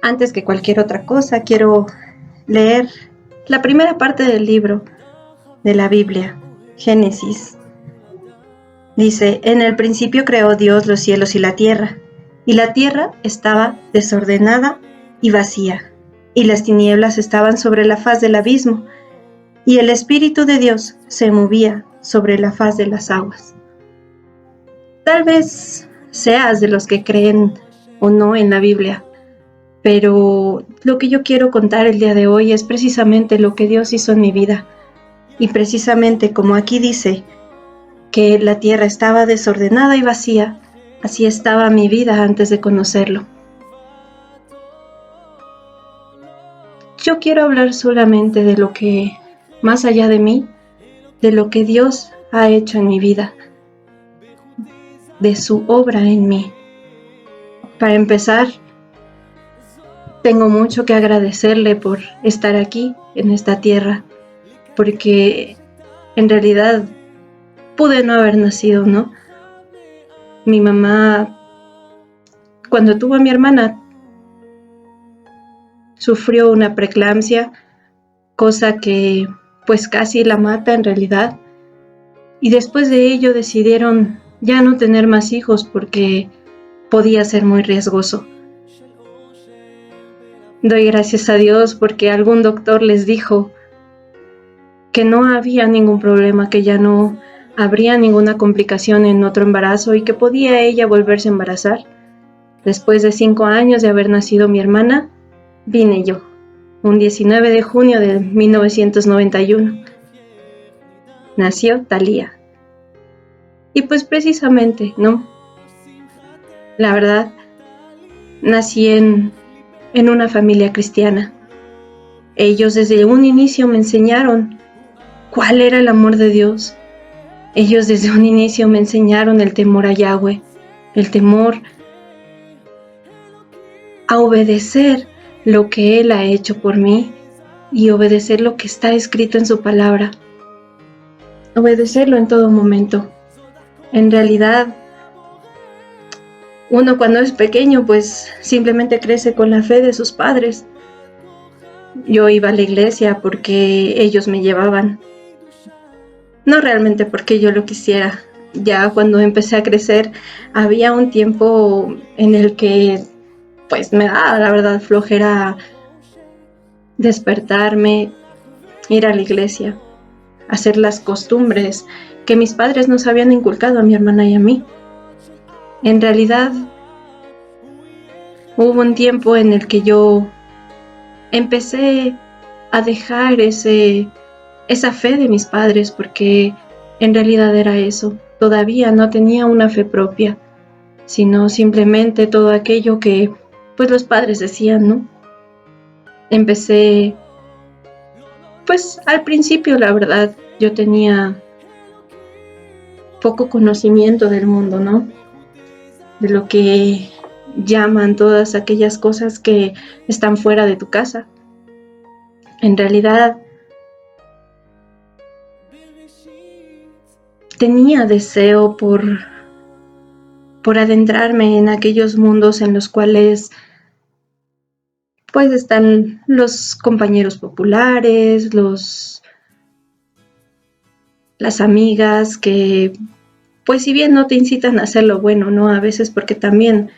Antes que cualquier otra cosa, quiero leer la primera parte del libro de la Biblia, Génesis. Dice: en el principio creó Dios los cielos y la tierra estaba desordenada y vacía, y las tinieblas estaban sobre la faz del abismo, y el Espíritu de Dios se movía sobre la faz de las aguas. Tal vez seas de los que creen o no en la Biblia, pero lo que yo quiero contar el día de hoy es precisamente lo que Dios hizo en mi vida. Y precisamente como aquí dice que la tierra estaba desordenada y vacía, así estaba mi vida antes de conocerlo. Yo quiero hablar solamente de lo que, más allá de mí, de lo que Dios ha hecho en mi vida, de su obra en mí. Para empezar, tengo mucho que agradecerle por estar aquí, en esta tierra, porque en realidad pude no haber nacido, ¿no? Mi mamá, cuando tuvo a mi hermana, sufrió una preeclampsia, cosa que pues casi la mata en realidad. Y después de ello decidieron ya no tener más hijos porque podía ser muy riesgoso. Doy gracias a Dios porque algún doctor les dijo que no había ningún problema, que ya no habría ninguna complicación en otro embarazo y que podía ella volverse a embarazar. Después de 5 años de haber nacido mi hermana, vine yo, un 19 de junio de 1991. Nació Thalía. Y pues precisamente, ¿no? La verdad, nací en una familia cristiana. Ellos desde un inicio me enseñaron cuál era el amor de Dios. Ellos desde un inicio me enseñaron el temor a Yahweh, el temor a obedecer lo que Él ha hecho por mí y obedecer lo que está escrito en su palabra. Obedecerlo en todo momento. En realidad, uno cuando es pequeño, pues simplemente crece con la fe de sus padres. Yo iba a la iglesia porque ellos me llevaban. No realmente porque yo lo quisiera. Ya cuando empecé a crecer, había un tiempo en el que pues me daba la verdad flojera despertarme, ir a la iglesia, hacer las costumbres que mis padres nos habían inculcado a mi hermana y a mí. En realidad, hubo un tiempo en el que yo empecé a dejar esa fe de mis padres, porque en realidad era eso. Todavía no tenía una fe propia, sino simplemente todo aquello que pues los padres decían, ¿no? Empecé, pues al principio la verdad, yo tenía poco conocimiento del mundo, ¿no? De lo que llaman todas aquellas cosas que están fuera de tu casa. En realidad, tenía deseo por adentrarme en aquellos mundos en los cuales pues están los compañeros populares, las amigas que pues si bien no te incitan a hacer lo bueno, ¿no? A veces porque también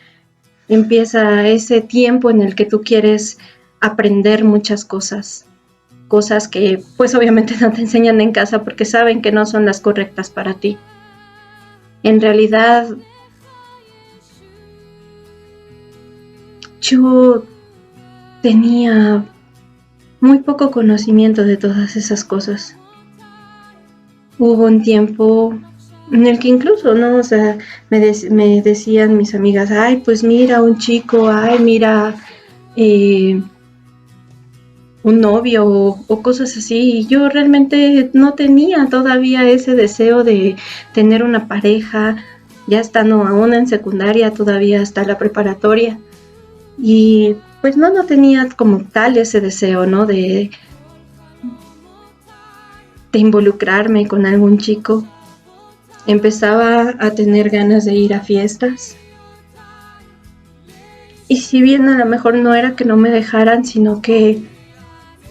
empieza ese tiempo en el que tú quieres aprender muchas cosas que pues obviamente no te enseñan en casa porque saben que no son las correctas para ti. En realidad, yo tenía muy poco conocimiento de todas esas cosas. Hubo un tiempo en el que incluso, ¿no? O sea, me decían mis amigas, ay, pues mira, un chico, ay, mira, un novio o cosas así. Y yo realmente no tenía todavía ese deseo de tener una pareja, ya estando aún en secundaria, todavía hasta la preparatoria. Y pues no tenía como tal ese deseo, ¿no? De involucrarme con algún chico. Empezaba a tener ganas de ir a fiestas. Y si bien a lo mejor no era que no me dejaran, sino que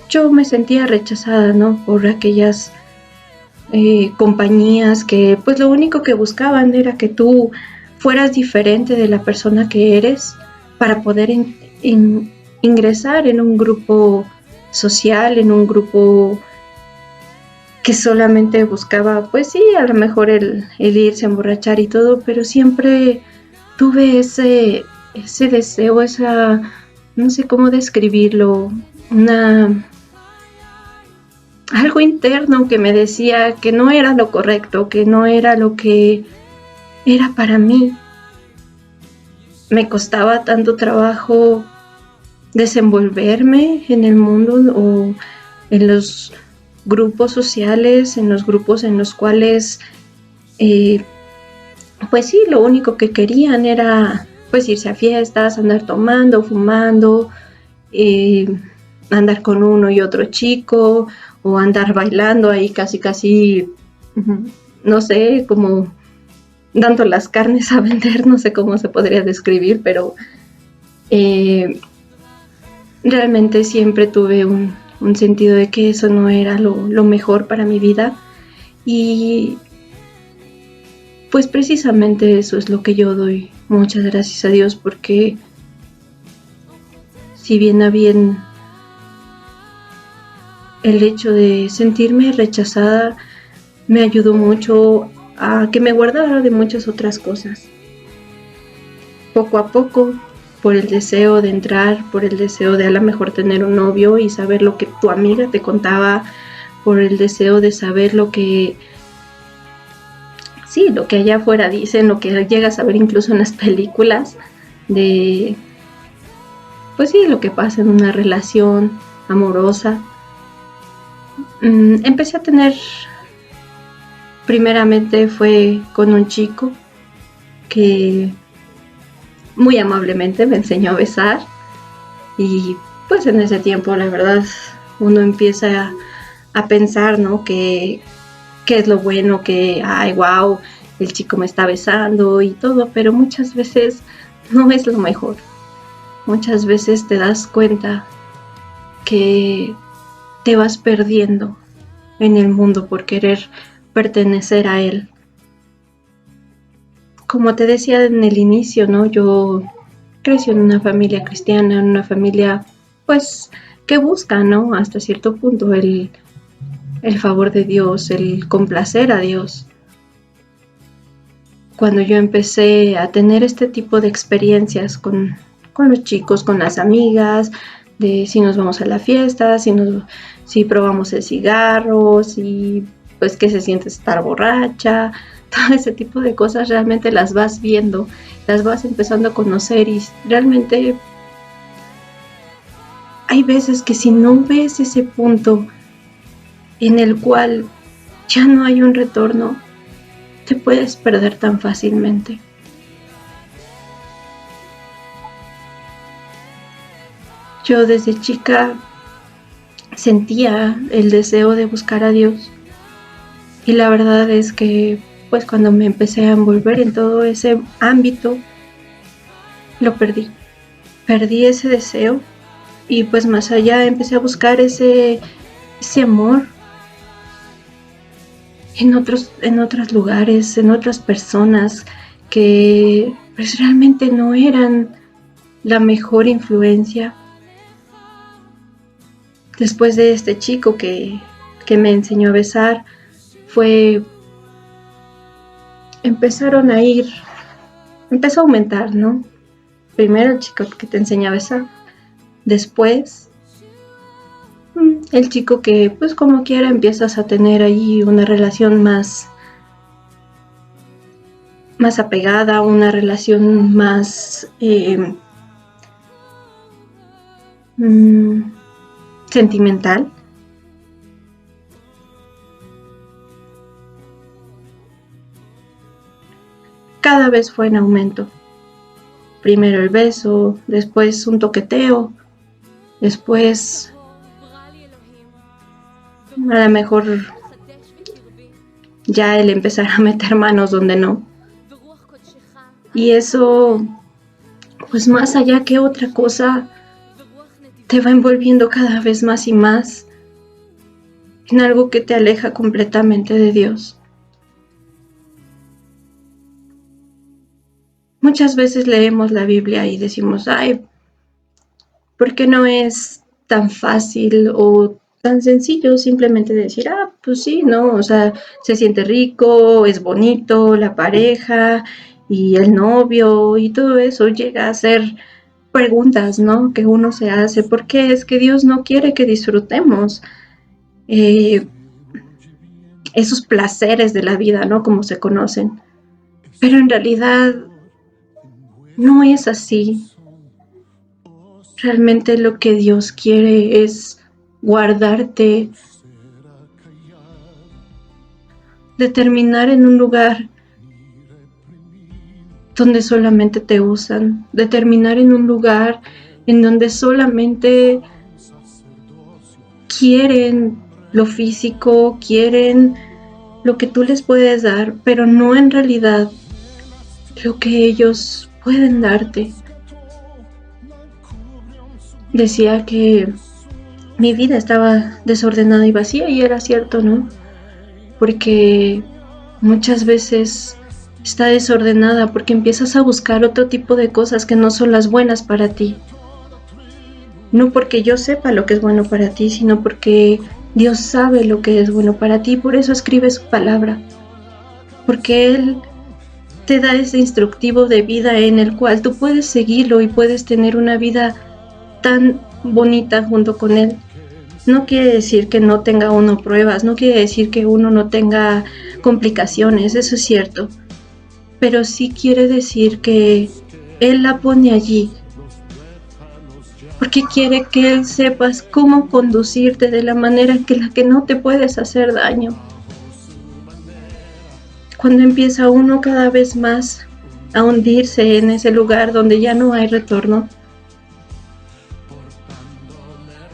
yo me sentía rechazada, ¿no? Por aquellas compañías que pues lo único que buscaban era que tú fueras diferente de la persona que eres para poder ingresar en un grupo social, en un grupo que solamente buscaba, pues sí, a lo mejor el irse a emborrachar y todo, pero siempre tuve ese deseo, no sé cómo describirlo, algo interno que me decía que no era lo correcto, que no era lo que era para mí. Me costaba tanto trabajo desenvolverme en el mundo o en los grupos sociales, en los grupos en los cuales pues sí, lo único que querían era pues irse a fiestas, andar tomando, fumando, andar con uno y otro chico o andar bailando ahí casi, no sé, como dando las carnes a vender, no sé cómo se podría describir, pero realmente siempre tuve un sentido de que eso no era lo mejor para mi vida y pues precisamente eso es lo que yo doy muchas gracias a Dios, porque si bien el hecho de sentirme rechazada me ayudó mucho a que me guardara de muchas otras cosas. Poco a poco, por el deseo de entrar, por el deseo de a lo mejor tener un novio y saber lo que tu amiga te contaba, por el deseo de saber lo que allá afuera dicen, lo que llegas a ver incluso en las películas, de, pues sí, lo que pasa en una relación amorosa. Empecé a tener, primeramente fue con un chico que muy amablemente me enseñó a besar y pues en ese tiempo la verdad uno empieza a pensar, ¿no? Que es lo bueno, que, ay, wow, el chico me está besando y todo, pero muchas veces no es lo mejor. Muchas veces te das cuenta que te vas perdiendo en el mundo por querer pertenecer a él. Como te decía en el inicio, ¿no? Yo crecí en una familia cristiana, en una familia, pues, que busca, ¿no? Hasta cierto punto el favor de Dios, el complacer a Dios. Cuando yo empecé a tener este tipo de experiencias con los chicos, con las amigas, de si nos vamos a la fiesta, si probamos el cigarro, si pues qué se siente estar borracha, todo ese tipo de cosas realmente las vas viendo, las vas empezando a conocer y realmente hay veces que si no ves ese punto en el cual ya no hay un retorno, te puedes perder tan fácilmente. Yo desde chica sentía el deseo de buscar a Dios y la verdad es que pues cuando me empecé a envolver en todo ese ámbito lo perdí ese deseo y pues más allá empecé a buscar ese amor en otros lugares, en otras personas que pues realmente no eran la mejor influencia. Después de este chico que me enseñó a besar, empezó a aumentar, ¿no? Primero el chico que te enseña a besar, después el chico que pues como quiera empiezas a tener ahí una relación más apegada, una relación más sentimental. Cada vez fue en aumento. Primero el beso, después un toqueteo, después a lo mejor ya el empezar a meter manos donde no. Y eso pues más allá que otra cosa, te va envolviendo cada vez más y más en algo que te aleja completamente de Dios. Muchas veces leemos la Biblia y decimos, ay, ¿por qué no es tan fácil o tan sencillo simplemente decir, pues sí, ¿no? O sea, se siente rico, es bonito, la pareja y el novio y todo eso llega a ser preguntas, ¿no? Que uno se hace, ¿por qué es que Dios no quiere que disfrutemos esos placeres de la vida, ¿no? Como se conocen. Pero en realidad no es así. Realmente lo que Dios quiere es guardarte, determinar en un lugar donde solamente te usan, determinar en un lugar en donde solamente quieren lo físico, quieren lo que tú les puedes dar, pero no en realidad lo que ellos pueden darte. Decía que mi vida estaba desordenada y vacía y era cierto, ¿no? Porque muchas veces está desordenada porque empiezas a buscar otro tipo de cosas que no son las buenas para ti. No porque yo sepa lo que es bueno para ti, sino porque Dios sabe lo que es bueno para ti, por eso escribe su palabra. Porque Él te da ese instructivo de vida en el cual tú puedes seguirlo y puedes tener una vida tan bonita junto con Él. No quiere decir que no tenga uno pruebas, no quiere decir que uno no tenga complicaciones, eso es cierto. Pero sí quiere decir que Él la pone allí porque quiere que Él sepas cómo conducirte de la manera en la que no te puedes hacer daño. Cuando empieza uno cada vez más a hundirse en ese lugar donde ya no hay retorno,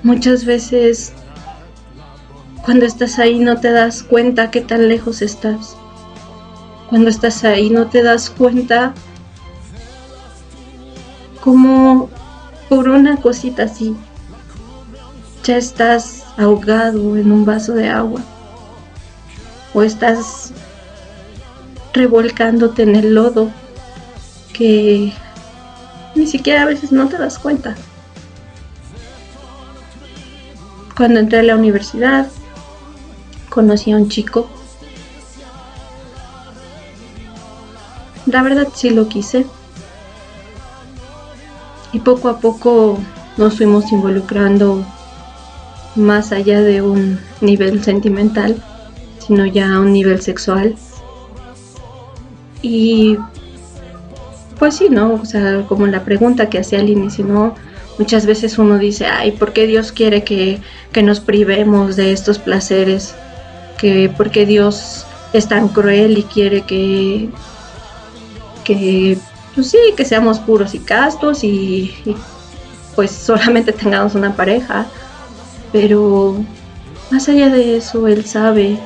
muchas veces cuando estás ahí no te das cuenta qué tan lejos estás. Cuando estás ahí no te das cuenta cómo por una cosita así ya estás ahogado en un vaso de agua o estás revolcándote en el lodo que ni siquiera a veces no te das cuenta. Cuando entré a la universidad conocí a un chico. La verdad sí lo quise. Y poco a poco nos fuimos involucrando más allá de un nivel sentimental, sino ya a un nivel sexual. Y pues sí, ¿no? O sea, como la pregunta que hacía al inicio, ¿no? Muchas veces uno dice, ay, ¿por qué Dios quiere que nos privemos de estos placeres? ¿Por qué Dios es tan cruel y quiere que pues sí, que seamos puros y castos y pues solamente tengamos una pareja? Pero más allá de eso, Él sabe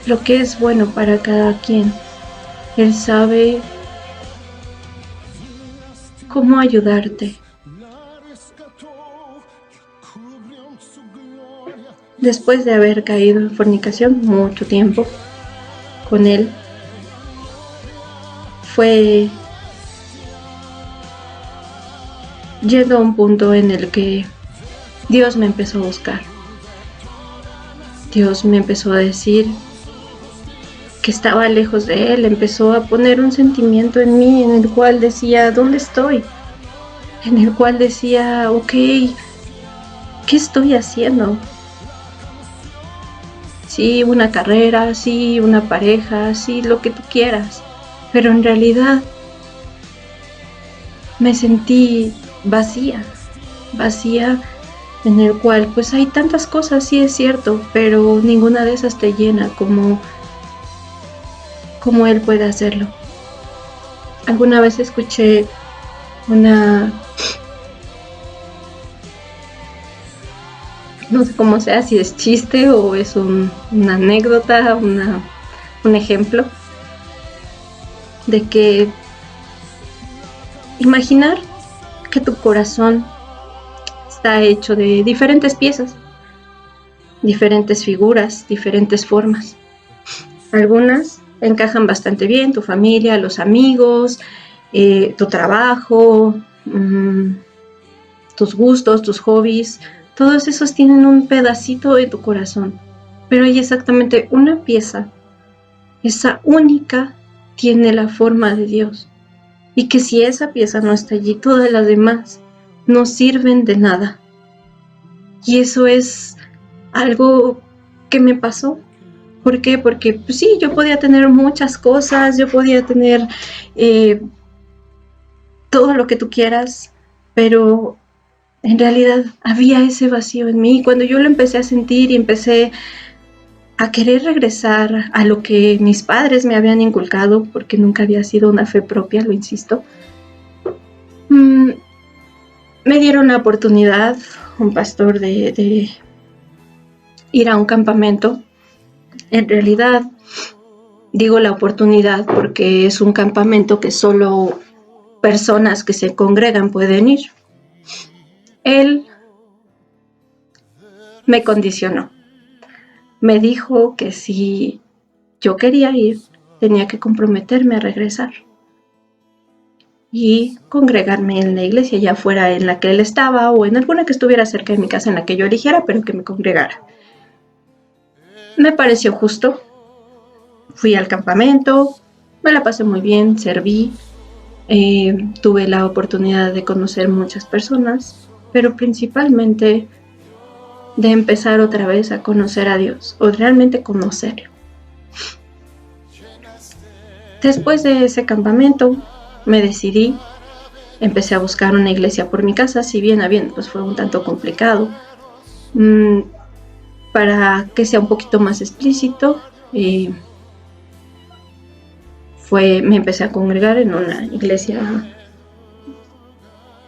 lo que es bueno para cada quien. Él sabe cómo ayudarte. Después de haber caído en fornicación mucho tiempo con Él, fue yendo a un punto en el que Dios me empezó a buscar. Dios me empezó a decir que estaba lejos de Él, empezó a poner un sentimiento en mí en el cual decía, ¿dónde estoy? En el cual decía, ok, ¿qué estoy haciendo? Sí, una carrera, sí, una pareja, sí, lo que tú quieras, pero en realidad me sentí vacía en el cual pues hay tantas cosas, sí es cierto, pero ninguna de esas te llena como Él puede hacerlo. Alguna vez escuché no sé cómo sea, si es chiste o es una anécdota, un ejemplo de que imaginar que tu corazón está hecho de diferentes piezas, diferentes figuras, diferentes formas. Algunas encajan bastante bien, tu familia, los amigos, tu trabajo, tus gustos, tus hobbies, todos esos tienen un pedacito de tu corazón. Pero hay exactamente una pieza, esa única, tiene la forma de Dios. Y que si esa pieza no está allí, todas las demás no sirven de nada. Y eso es algo que me pasó. ¿Por qué? Porque pues sí, yo podía tener muchas cosas, yo podía tener todo lo que tú quieras, pero en realidad había ese vacío en mí. Cuando yo lo empecé a sentir y empecé a querer regresar a lo que mis padres me habían inculcado, porque nunca había sido una fe propia, lo insisto, me dieron la oportunidad, un pastor, de ir a un campamento. En realidad, digo la oportunidad porque es un campamento que solo personas que se congregan pueden ir. Él me condicionó. Me dijo que si yo quería ir, tenía que comprometerme a regresar y congregarme en la iglesia, ya fuera en la que él estaba o en alguna que estuviera cerca de mi casa en la que yo eligiera, pero que me congregara. Me pareció justo. Fui al campamento, me la pasé muy bien, serví, tuve la oportunidad de conocer muchas personas, pero principalmente de empezar otra vez a conocer a Dios, o realmente conocerlo. Después de ese campamento me decidí, empecé a buscar una iglesia por mi casa, si bien pues fue un tanto complicado. Para que sea un poquito más explícito, me empecé a congregar en una iglesia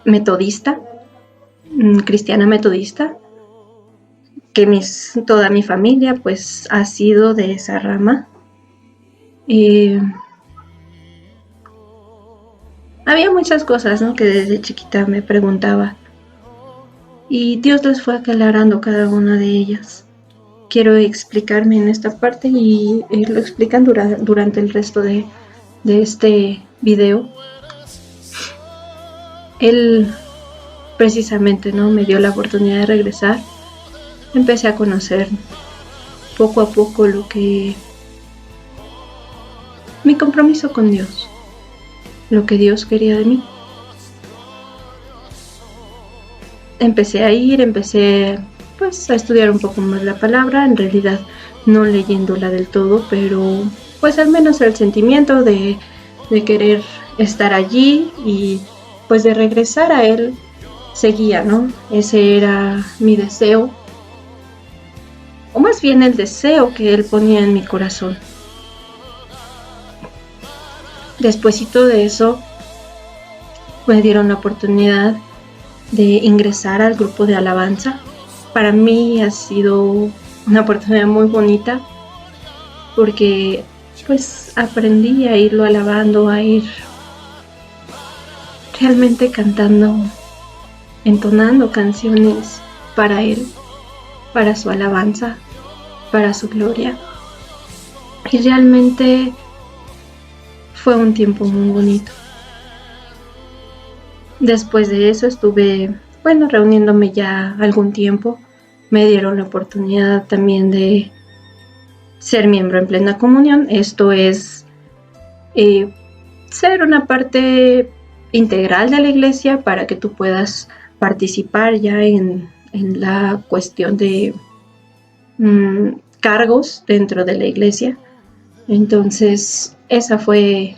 metodista, cristiana metodista, que toda mi familia pues ha sido de esa rama. Había muchas cosas, ¿no?, que desde chiquita me preguntaba, y Dios les fue aclarando cada una de ellas. Quiero explicarme en esta parte y lo explican durante el resto de este video. Él precisamente, ¿no?, me dio la oportunidad de regresar. Empecé a conocer poco a poco mi compromiso con Dios, lo que Dios quería de mí. Empecé pues a estudiar un poco más la palabra, en realidad no leyéndola del todo, pero pues al menos el sentimiento de querer estar allí y pues de regresar a Él seguía, ¿no? Ese era mi deseo, o más bien el deseo que Él ponía en mi corazón. Despuésito de eso me dieron la oportunidad de ingresar al grupo de alabanza. Para mí ha sido una oportunidad muy bonita porque pues aprendí a irlo alabando, a ir realmente cantando, entonando canciones para Él, para su alabanza, para su gloria. Y realmente fue un tiempo muy bonito. Después de eso estuve, reuniéndome ya algún tiempo. Me dieron la oportunidad también de ser miembro en plena comunión. Esto es ser una parte integral de la iglesia para que tú puedas participar ya en la cuestión de cargos dentro de la iglesia. Entonces esa fue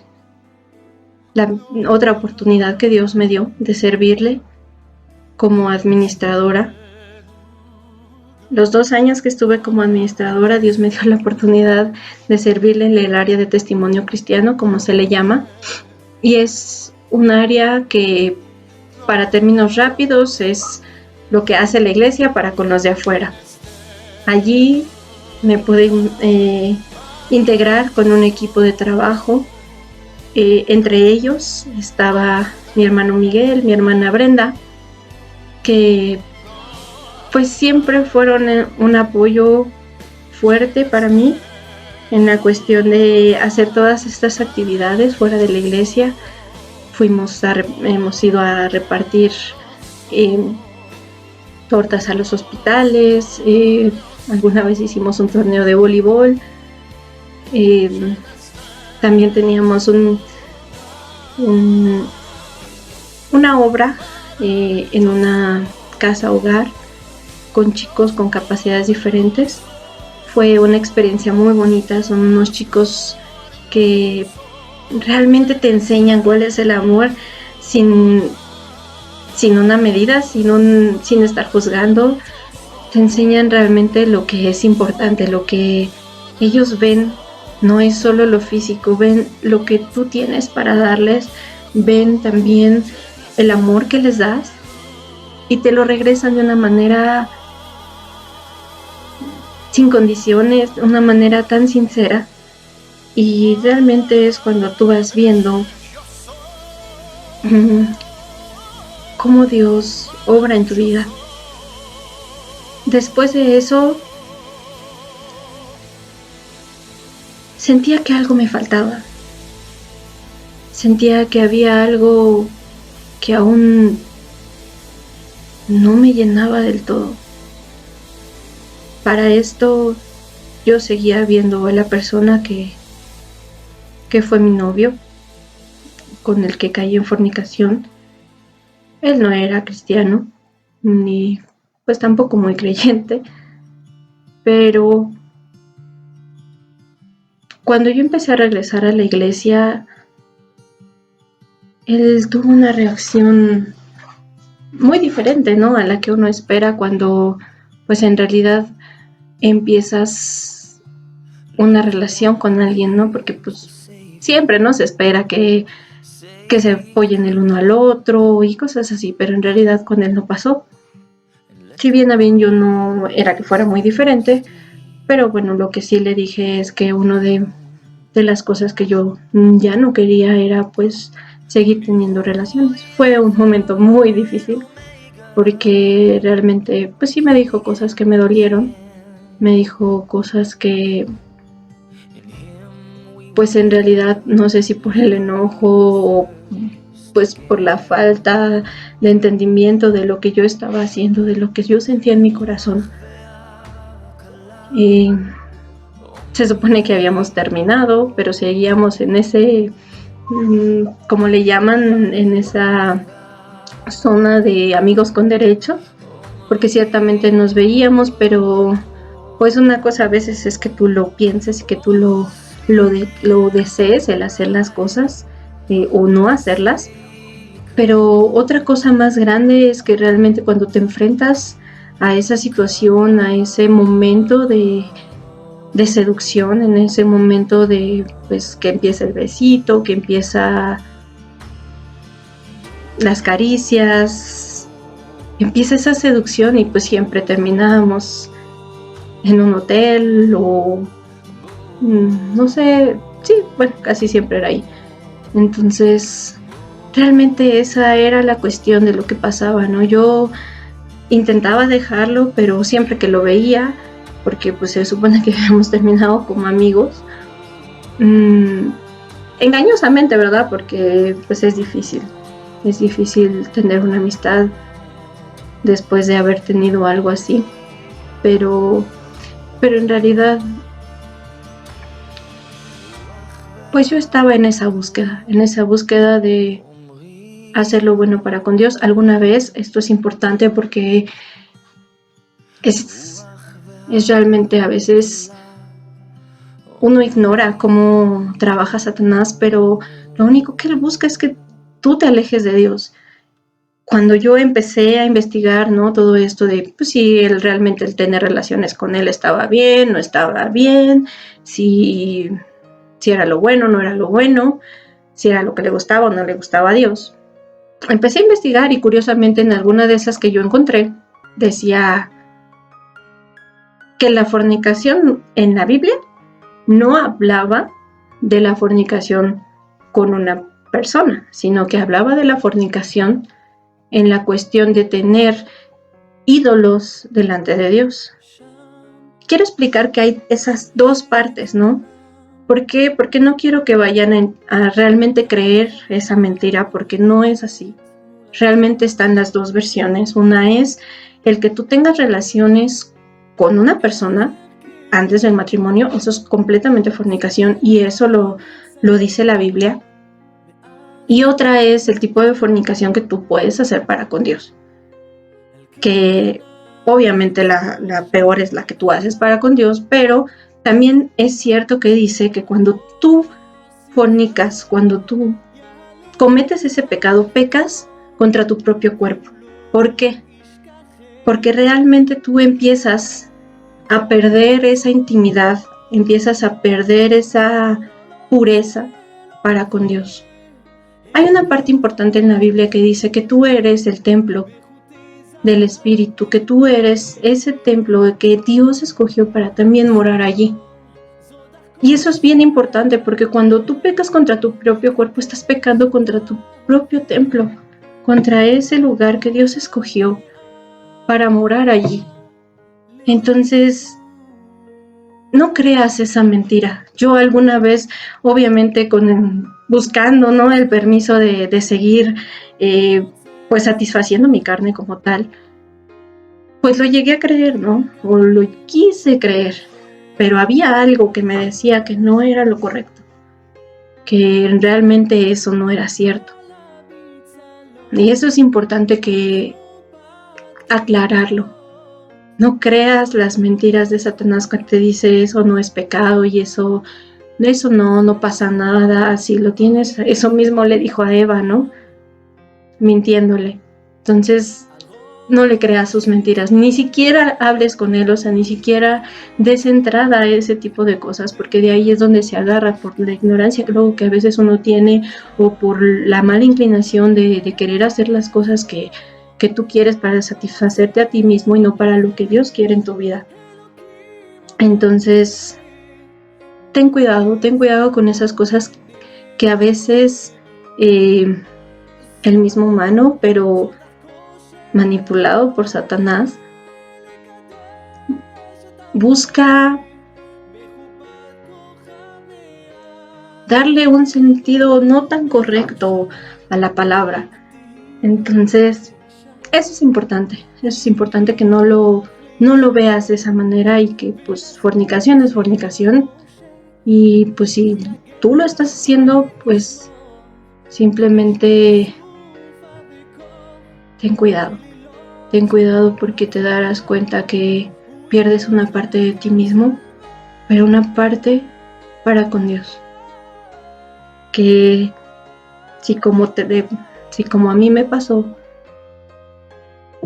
la otra oportunidad que Dios me dio de servirle como administradora. Los 2 años que estuve como administradora, Dios me dio la oportunidad de servirle en el área de testimonio cristiano, como se le llama, y es un área que, para términos rápidos, es lo que hace la iglesia para con los de afuera. Allí me pude integrar con un equipo de trabajo Entre ellos estaba mi hermano Miguel, mi hermana Brenda, que pues siempre fueron un apoyo fuerte para mí en la cuestión de hacer todas estas actividades fuera de la iglesia. Hemos ido a repartir tortas a los hospitales, alguna vez hicimos un torneo de voleibol, también teníamos una obra en una casa hogar con chicos con capacidades diferentes. Fue una experiencia muy bonita, son unos chicos que realmente te enseñan cuál es el amor sin una medida, sin estar juzgando. Te enseñan realmente lo que es importante, lo que ellos ven. No es solo lo físico, ven lo que tú tienes para darles, ven también el amor que les das y te lo regresan de una manera sin condiciones, de una manera tan sincera. Y realmente es cuando tú vas viendo cómo Dios obra en tu vida. Después de eso, sentía que algo me faltaba. Sentía que había algo que aún no me llenaba del todo. Para esto, yo seguía viendo a la persona que fue mi novio, con el que caí en fornicación. Él no era cristiano, ni pues tampoco muy creyente, pero cuando yo empecé a regresar a la iglesia, él tuvo una reacción muy diferente, ¿no? A la que uno espera cuando pues en realidad empiezas una relación con alguien, ¿no? Porque pues siempre no se espera que se apoyen el uno al otro y cosas así, pero en realidad con él no pasó. Si bien a bien yo no era que fuera muy diferente, pero bueno, lo que sí le dije es que uno de las cosas que yo ya no quería era pues seguir teniendo relaciones. Fue un momento muy difícil porque realmente pues sí me dijo cosas que me dolieron, me dijo cosas que pues en realidad no sé si por el enojo o pues por la falta de entendimiento de lo que yo estaba haciendo, de lo que yo sentía en mi corazón. Y se supone que habíamos terminado, pero seguíamos en ese, como le llaman, en esa zona de amigos con derechos, porque ciertamente nos veíamos, pero pues una cosa a veces es que tú lo pienses y que tú lo desees, el hacer las cosas o no hacerlas, pero otra cosa más grande es que realmente cuando te enfrentas a esa situación, a ese momento de seducción, en ese momento de pues que empieza el besito, que empieza las caricias, empieza esa seducción y pues siempre terminábamos en un hotel o no sé, sí, bueno, casi siempre era ahí. Entonces, realmente esa era la cuestión de lo que pasaba, ¿no? Yo intentaba dejarlo, pero siempre que lo veía, porque pues se supone que habíamos terminado como amigos, engañosamente, ¿verdad? Porque pues es difícil tener una amistad después de haber tenido algo así, pero en realidad pues yo estaba en esa búsqueda de hacer lo bueno para con Dios. Alguna vez, esto es importante porque es realmente a veces uno ignora cómo trabaja Satanás, pero lo único que él busca es que tú te alejes de Dios. Cuando yo empecé a investigar, ¿no? Todo esto de, pues si él realmente el tener relaciones con él estaba bien, no estaba bien, si era lo bueno, no era lo bueno, si era lo que le gustaba o no le gustaba a Dios. Empecé a investigar y curiosamente en alguna de esas que yo encontré decía que la fornicación en la Biblia no hablaba de la fornicación con una persona, sino que hablaba de la fornicación en la cuestión de tener ídolos delante de Dios. Quiero explicar que hay esas dos partes, ¿no? ¿Por qué? Porque no quiero que vayan a realmente creer esa mentira, porque no es así. Realmente están las dos versiones. Una es el que tú tengas relaciones con una persona antes del matrimonio, eso es completamente fornicación y eso lo dice la Biblia. Y otra es el tipo de fornicación que tú puedes hacer para con Dios. Que obviamente la peor es la que tú haces para con Dios, pero también es cierto que dice que cuando tú fornicas, cuando tú cometes ese pecado, pecas contra tu propio cuerpo. ¿Por qué? Porque realmente tú empiezas a perder esa intimidad, empiezas a perder esa pureza para con Dios. Hay una parte importante en la Biblia que dice que tú eres el templo del Espíritu, que tú eres ese templo que Dios escogió para también morar allí. Y eso es bien importante porque cuando tú pecas contra tu propio cuerpo, estás pecando contra tu propio templo, contra ese lugar que Dios escogió para morar allí. Entonces, no creas esa mentira. Yo alguna vez, obviamente, buscando, ¿no?, el permiso de seguir, pues satisfaciendo mi carne como tal, pues lo llegué a creer, ¿no? O lo quise creer, pero había algo que me decía que no era lo correcto, que realmente eso no era cierto. Y eso es importante que aclararlo. No creas las mentiras de Satanás que te dice eso no es pecado y eso no pasa nada, si lo tienes, eso mismo le dijo a Eva, ¿no? Mintiéndole. Entonces, no le creas sus mentiras, ni siquiera hables con él, o sea, ni siquiera des entrada a ese tipo de cosas, porque de ahí es donde se agarra por la ignorancia luego que a veces uno tiene o por la mala inclinación de querer hacer las cosas que tú quieres para satisfacerte a ti mismo y no para lo que Dios quiere en tu vida. Entonces, ten cuidado con esas cosas que a veces el mismo humano, pero manipulado por Satanás, busca darle un sentido no tan correcto a la palabra. Entonces, eso es importante que no lo veas de esa manera y que pues fornicación es fornicación y pues si tú lo estás haciendo, pues simplemente ten cuidado porque te darás cuenta que pierdes una parte de ti mismo, pero una parte para con Dios. Que si como a mí me pasó,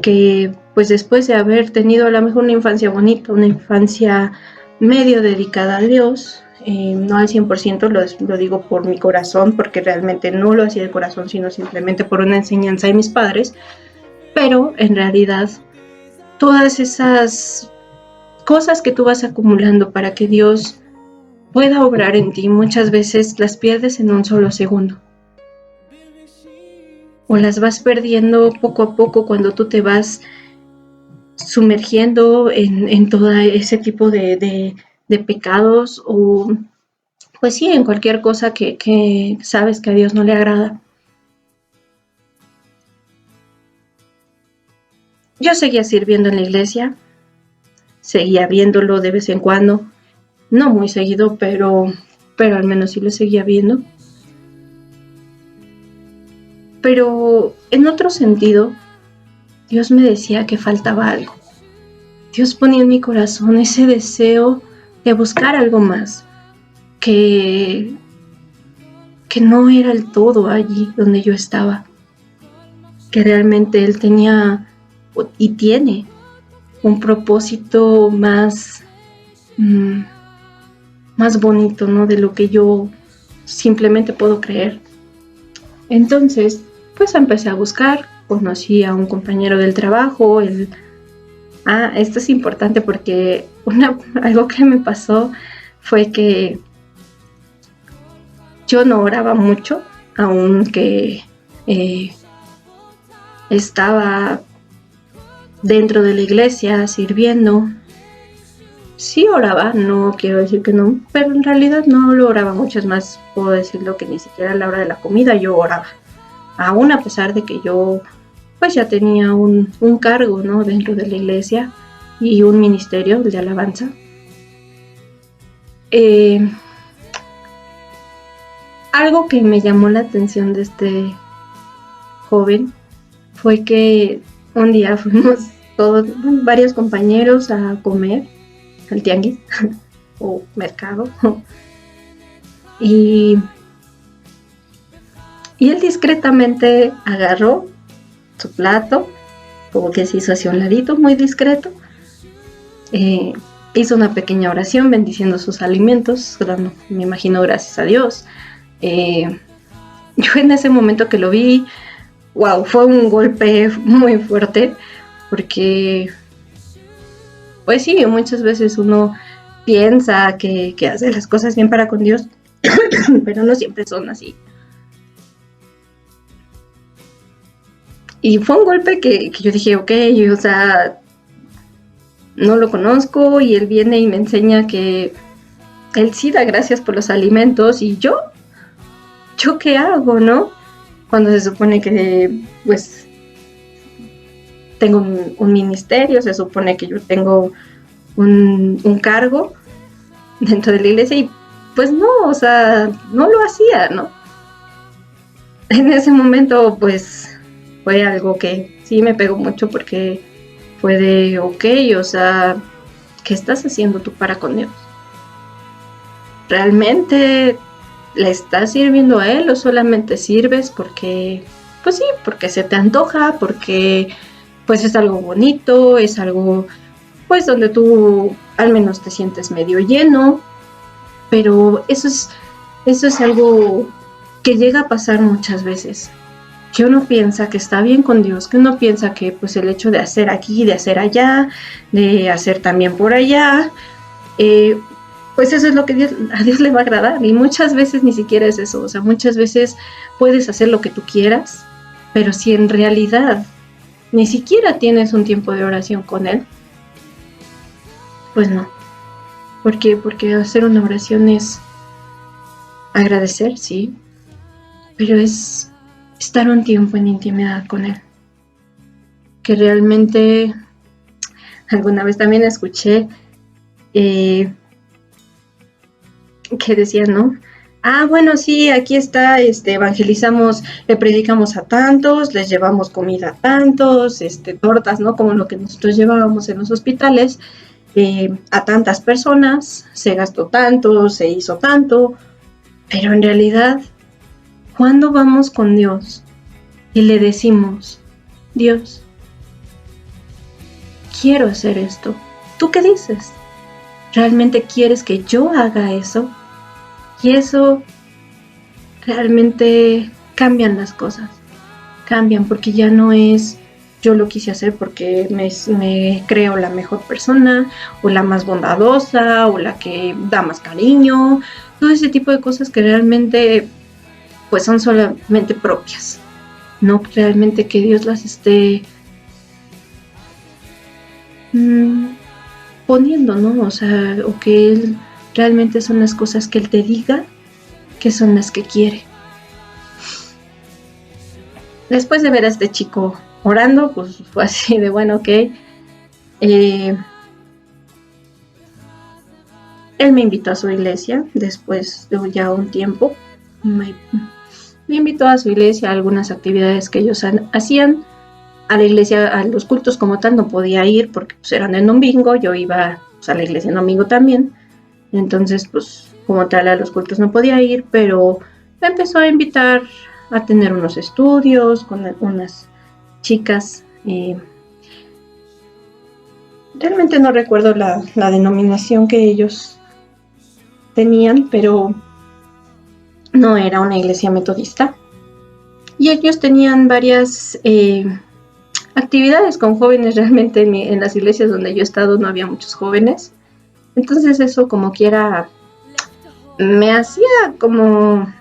que pues después de haber tenido a lo mejor una infancia bonita, una infancia medio dedicada a Dios, no al 100%, lo digo por mi corazón, porque realmente no lo hacía de corazón, sino simplemente por una enseñanza de mis padres, pero en realidad todas esas cosas que tú vas acumulando para que Dios pueda obrar en ti, muchas veces las pierdes en un solo segundo. O las vas perdiendo poco a poco cuando tú te vas sumergiendo en todo ese tipo de pecados o pues sí, en cualquier cosa que sabes que a Dios no le agrada. Yo seguía sirviendo en la iglesia, seguía viéndolo de vez en cuando, no muy seguido, pero al menos sí lo seguía viendo. Pero en otro sentido, Dios me decía que faltaba algo. Dios ponía en mi corazón ese deseo de buscar algo más, que no era el todo allí donde yo estaba, que realmente Él tenía y tiene un propósito más bonito, ¿no?, de lo que yo simplemente puedo creer. Entonces, pues empecé a buscar, conocí a un compañero del trabajo, esto es importante porque algo que me pasó fue que Yo no oraba mucho, aunque estaba dentro de la iglesia sirviendo. Sí oraba, no quiero decir que no, pero en realidad no lo oraba mucho. Es más, puedo decirlo que ni siquiera a la hora de la comida yo oraba. Aún a pesar de que yo pues ya tenía un cargo, ¿no?, dentro de la iglesia y un ministerio de alabanza. Algo que me llamó la atención de este joven fue que un día fuimos todos, varios compañeros a comer al tianguis o mercado, y él discretamente agarró su plato, como que se hizo hacia un ladito, muy discreto, hizo una pequeña oración bendiciendo sus alimentos, dando, me imagino, gracias a Dios. Yo en ese momento que lo vi, wow, fue un golpe muy fuerte, porque pues sí, muchas veces uno piensa que hace las cosas bien para con Dios, pero no siempre son así. Y fue un golpe que yo dije, ok, o sea, no lo conozco, y él viene y me enseña que él sí da gracias por los alimentos, y yo qué hago, ¿no? Cuando se supone que, pues, tengo un ministerio, se supone que yo tengo un cargo dentro de la iglesia, y pues no, o sea, no lo hacía, ¿no? En ese momento, pues, fue algo que sí me pegó mucho, porque fue de, ok, o sea, ¿qué estás haciendo tú para con Dios? ¿Realmente le estás sirviendo a Él o solamente sirves porque, pues sí, porque se te antoja, porque pues es algo bonito, es algo pues donde tú al menos te sientes medio lleno? Pero eso es algo que llega a pasar muchas veces, que uno piensa que está bien con Dios, que uno piensa que pues el hecho de hacer aquí, de hacer allá, de hacer también por allá, pues eso es lo que a Dios le va a agradar, y muchas veces ni siquiera es eso. O sea, muchas veces puedes hacer lo que tú quieras, pero si en realidad ni siquiera tienes un tiempo de oración con Él, pues no. ¿Por qué? Porque hacer una oración es agradecer, sí, pero es estar un tiempo en intimidad con Él. Que realmente alguna vez también escuché que decían, ¿no? Ah, bueno, sí, aquí está, evangelizamos, le predicamos a tantos, les llevamos comida a tantos, tortas, ¿no? Como lo que nosotros llevábamos en los hospitales, a tantas personas, se gastó tanto, se hizo tanto, pero en realidad, ¿cuándo vamos con Dios y le decimos, Dios, quiero hacer esto? ¿Tú qué dices? ¿Realmente quieres que yo haga eso? Y eso realmente cambian las cosas. Cambian, porque ya no es yo lo quise hacer porque me creo la mejor persona, o la más bondadosa, o la que da más cariño. Todo ese tipo de cosas que realmente pues son solamente propias. No realmente que Dios las esté poniendo, ¿no? O sea, o que Él realmente son las cosas que Él te diga que son las que quiere. Después de ver a este chico orando, pues fue así de, bueno, ok. Él me invitó a su iglesia después de ya un tiempo. Me invitó a su iglesia a algunas actividades que ellos hacían. A la iglesia, a los cultos como tal, no podía ir porque pues, eran en domingo. Yo iba pues, a la iglesia en domingo también. Entonces, pues, como tal, a los cultos no podía ir, pero me empezó a invitar a tener unos estudios con unas chicas. Realmente no recuerdo la denominación que ellos tenían, pero no era una iglesia metodista. Y ellos tenían varias actividades con jóvenes. Realmente en las iglesias donde yo he estado no había muchos jóvenes. Entonces eso como quiera me hacía como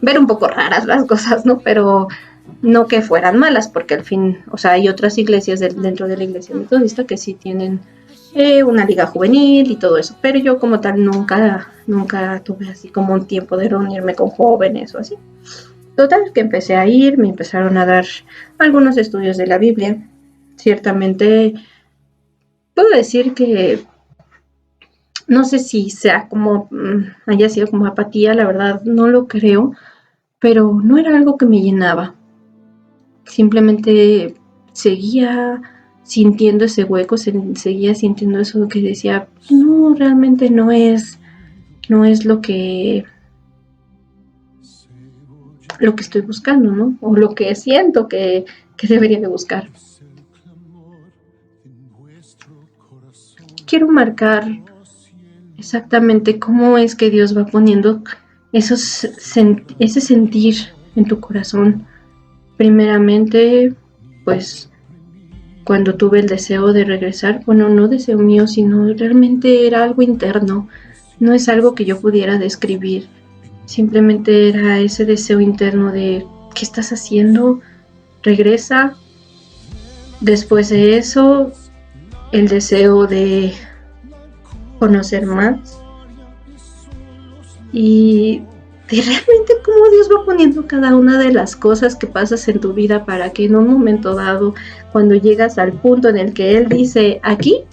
ver un poco raras las cosas, ¿no? Pero no que fueran malas, porque al fin, o sea, hay otras iglesias dentro de la iglesia metodista que sí tienen una liga juvenil y todo eso, pero yo como tal nunca tuve así como un tiempo de reunirme con jóvenes o así. Total, que empecé a ir, me empezaron a dar algunos estudios de la Biblia. Ciertamente, puedo decir que no sé si sea como, haya sido como apatía, la verdad no lo creo, pero no era algo que me llenaba. Simplemente seguía sintiendo ese hueco, seguía sintiendo eso que decía, no, realmente no es lo que estoy buscando, ¿no? O lo que siento que debería de buscar. Quiero marcar exactamente cómo es que Dios va poniendo ese sentir en tu corazón. Primeramente, pues cuando tuve el deseo de regresar, bueno, no deseo mío, sino realmente era algo interno, no es algo que yo pudiera describir, simplemente era ese deseo interno de ¿qué estás haciendo? Regresa. Después de eso, el deseo de conocer más y de realmente cómo Dios va poniendo cada una de las cosas que pasas en tu vida para que en un momento dado, cuando llegas al punto en el que Él dice, aquí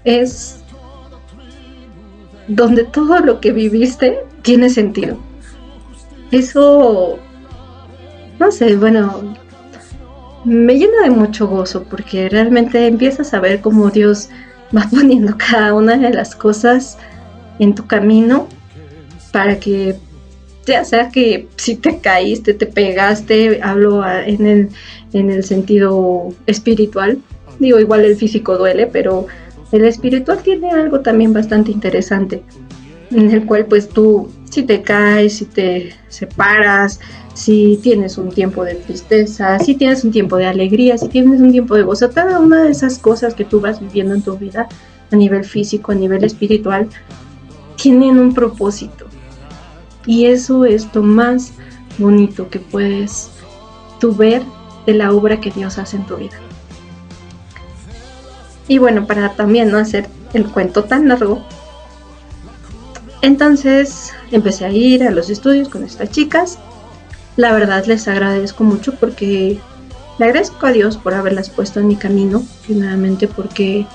es donde todo lo que viviste tiene sentido. Eso, no sé, bueno, me llena de mucho gozo porque realmente empiezas a ver cómo Dios va poniendo cada una de las cosas en tu camino para que ya sea que si te caíste, te pegaste, hablo en el sentido espiritual, digo, igual el físico duele, pero el espiritual tiene algo también bastante interesante, en el cual pues tú, si te caes, si te separas, si tienes un tiempo de tristeza, si tienes un tiempo de alegría, si tienes un tiempo de gozo, cada una de esas cosas que tú vas viviendo en tu vida a nivel físico, a nivel espiritual, tienen un propósito. Y eso es lo más bonito que puedes tú ver de la obra que Dios hace en tu vida. Y bueno, para también no hacer el cuento tan largo, entonces empecé a ir a los estudios con estas chicas. La verdad les agradezco mucho porque le agradezco a Dios por haberlas puesto en mi camino, primeramente porque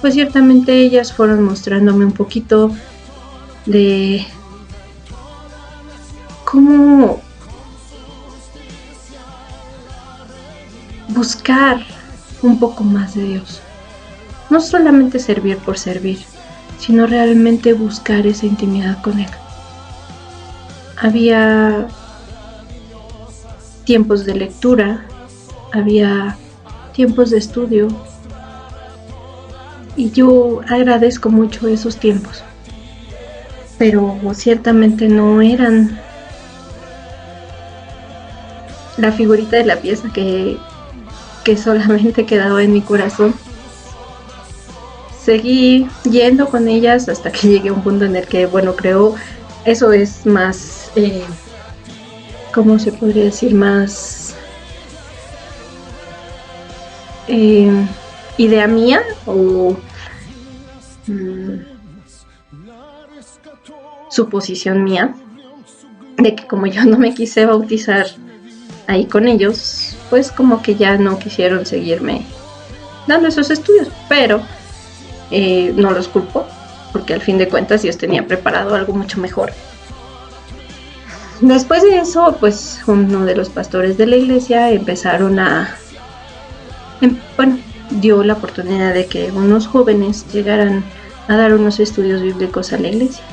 pues ciertamente ellas fueron mostrándome un poquito de cómo buscar un poco más de Dios. No solamente servir por servir, sino realmente buscar esa intimidad con Él. Había tiempos de lectura, había tiempos de estudio, y yo agradezco mucho esos tiempos, pero ciertamente no eran la figurita de la pieza que solamente quedaba en mi corazón. Seguí yendo con ellas hasta que llegué a un punto en el que, bueno, creo eso es más, ¿cómo se podría decir? Más idea mía o suposición mía de que como yo no me quise bautizar ahí con ellos, pues como que ya no quisieron seguirme dando esos estudios, pero no los culpo, porque al fin de cuentas Dios tenía preparado algo mucho mejor. Después de eso, pues uno de los pastores de la iglesia empezaron bueno, dio la oportunidad de que unos jóvenes llegaran a dar unos estudios bíblicos a la iglesia.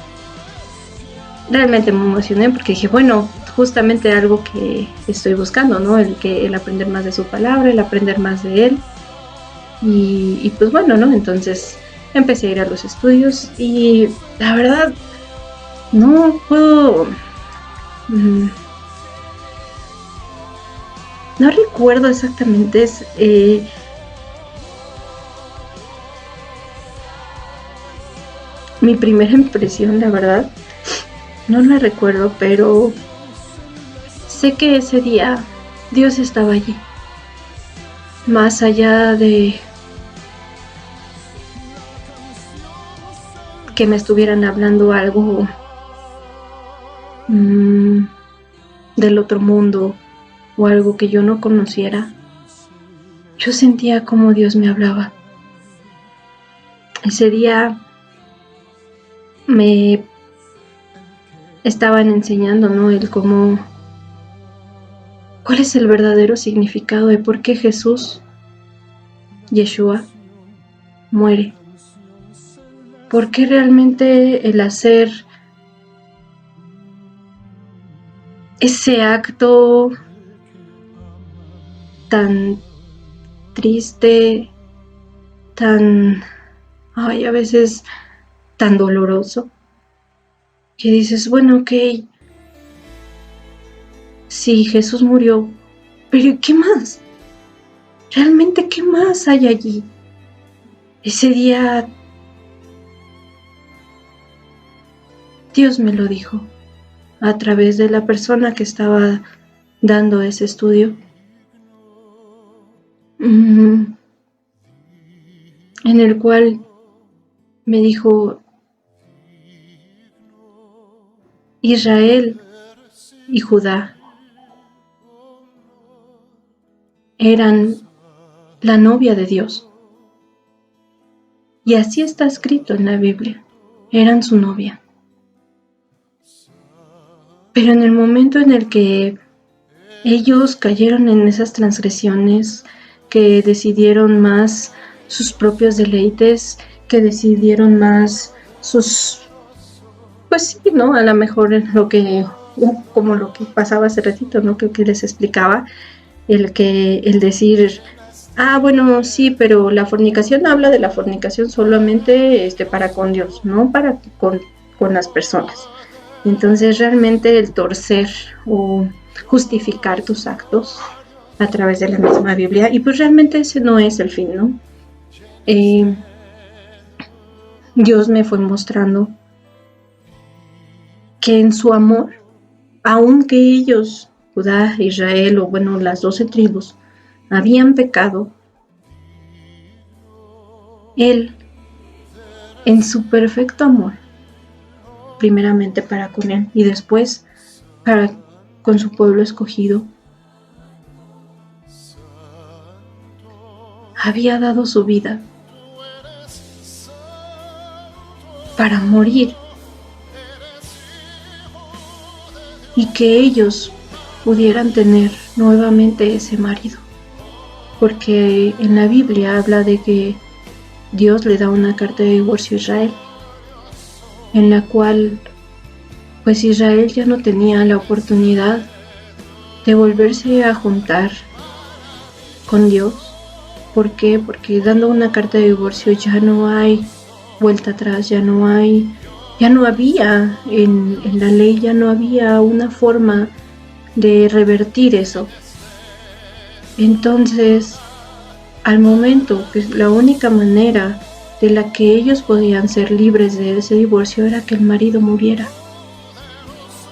Realmente me emocioné porque dije, bueno, justamente algo que estoy buscando, ¿no? El aprender más de su palabra, el aprender más de él. Y pues bueno, ¿no? Entonces empecé a ir a los estudios y la verdad no puedo... no recuerdo exactamente, mi primera impresión, la verdad, no la recuerdo, pero sé que ese día Dios estaba allí, más allá de que me estuvieran hablando algo del otro mundo o algo que yo no conociera. Yo sentía como Dios me hablaba. Ese día me estaban enseñando, ¿no? ¿Cuál es el verdadero significado de por qué Jesús, Yeshua, muere? ¿Por qué realmente el hacer ese acto tan triste, a veces tan doloroso, que dices, bueno, ok, sí, Jesús murió, pero ¿qué más? ¿Realmente qué más hay allí? Ese día Dios me lo dijo a través de la persona que estaba dando ese estudio, en el cual me dijo, Israel y Judá eran la novia de Dios. Y así está escrito en la Biblia, eran su novia. Pero en el momento en el que ellos cayeron en esas transgresiones, que decidieron más sus propios deleites, que decidieron más pues sí, ¿no? A lo mejor como lo que pasaba hace ratito, ¿no? Que les explicaba, el decir, bueno, sí, pero la fornicación habla de la fornicación solamente para con Dios, no para con las personas. Entonces realmente el torcer o justificar tus actos a través de la misma Biblia, y pues realmente ese no es el fin, ¿no? Dios me fue mostrando que en su amor, aunque ellos, Judá, Israel, o bueno, las 12 tribus, habían pecado, Él, en su perfecto amor, primeramente para con Él y después para con su pueblo escogido, había dado su vida para morir y que ellos pudieran tener nuevamente ese marido. Porque en la Biblia habla de que Dios le da una carta de divorcio a Israel, en la cual pues Israel ya no tenía la oportunidad de volverse a juntar con Dios. ¿Por qué? Porque dando una carta de divorcio ya no hay vuelta atrás, ya no había en la ley, ya no había una forma de revertir eso. Entonces, al momento que la única manera de la que ellos podían ser libres de ese divorcio era que el marido muriera.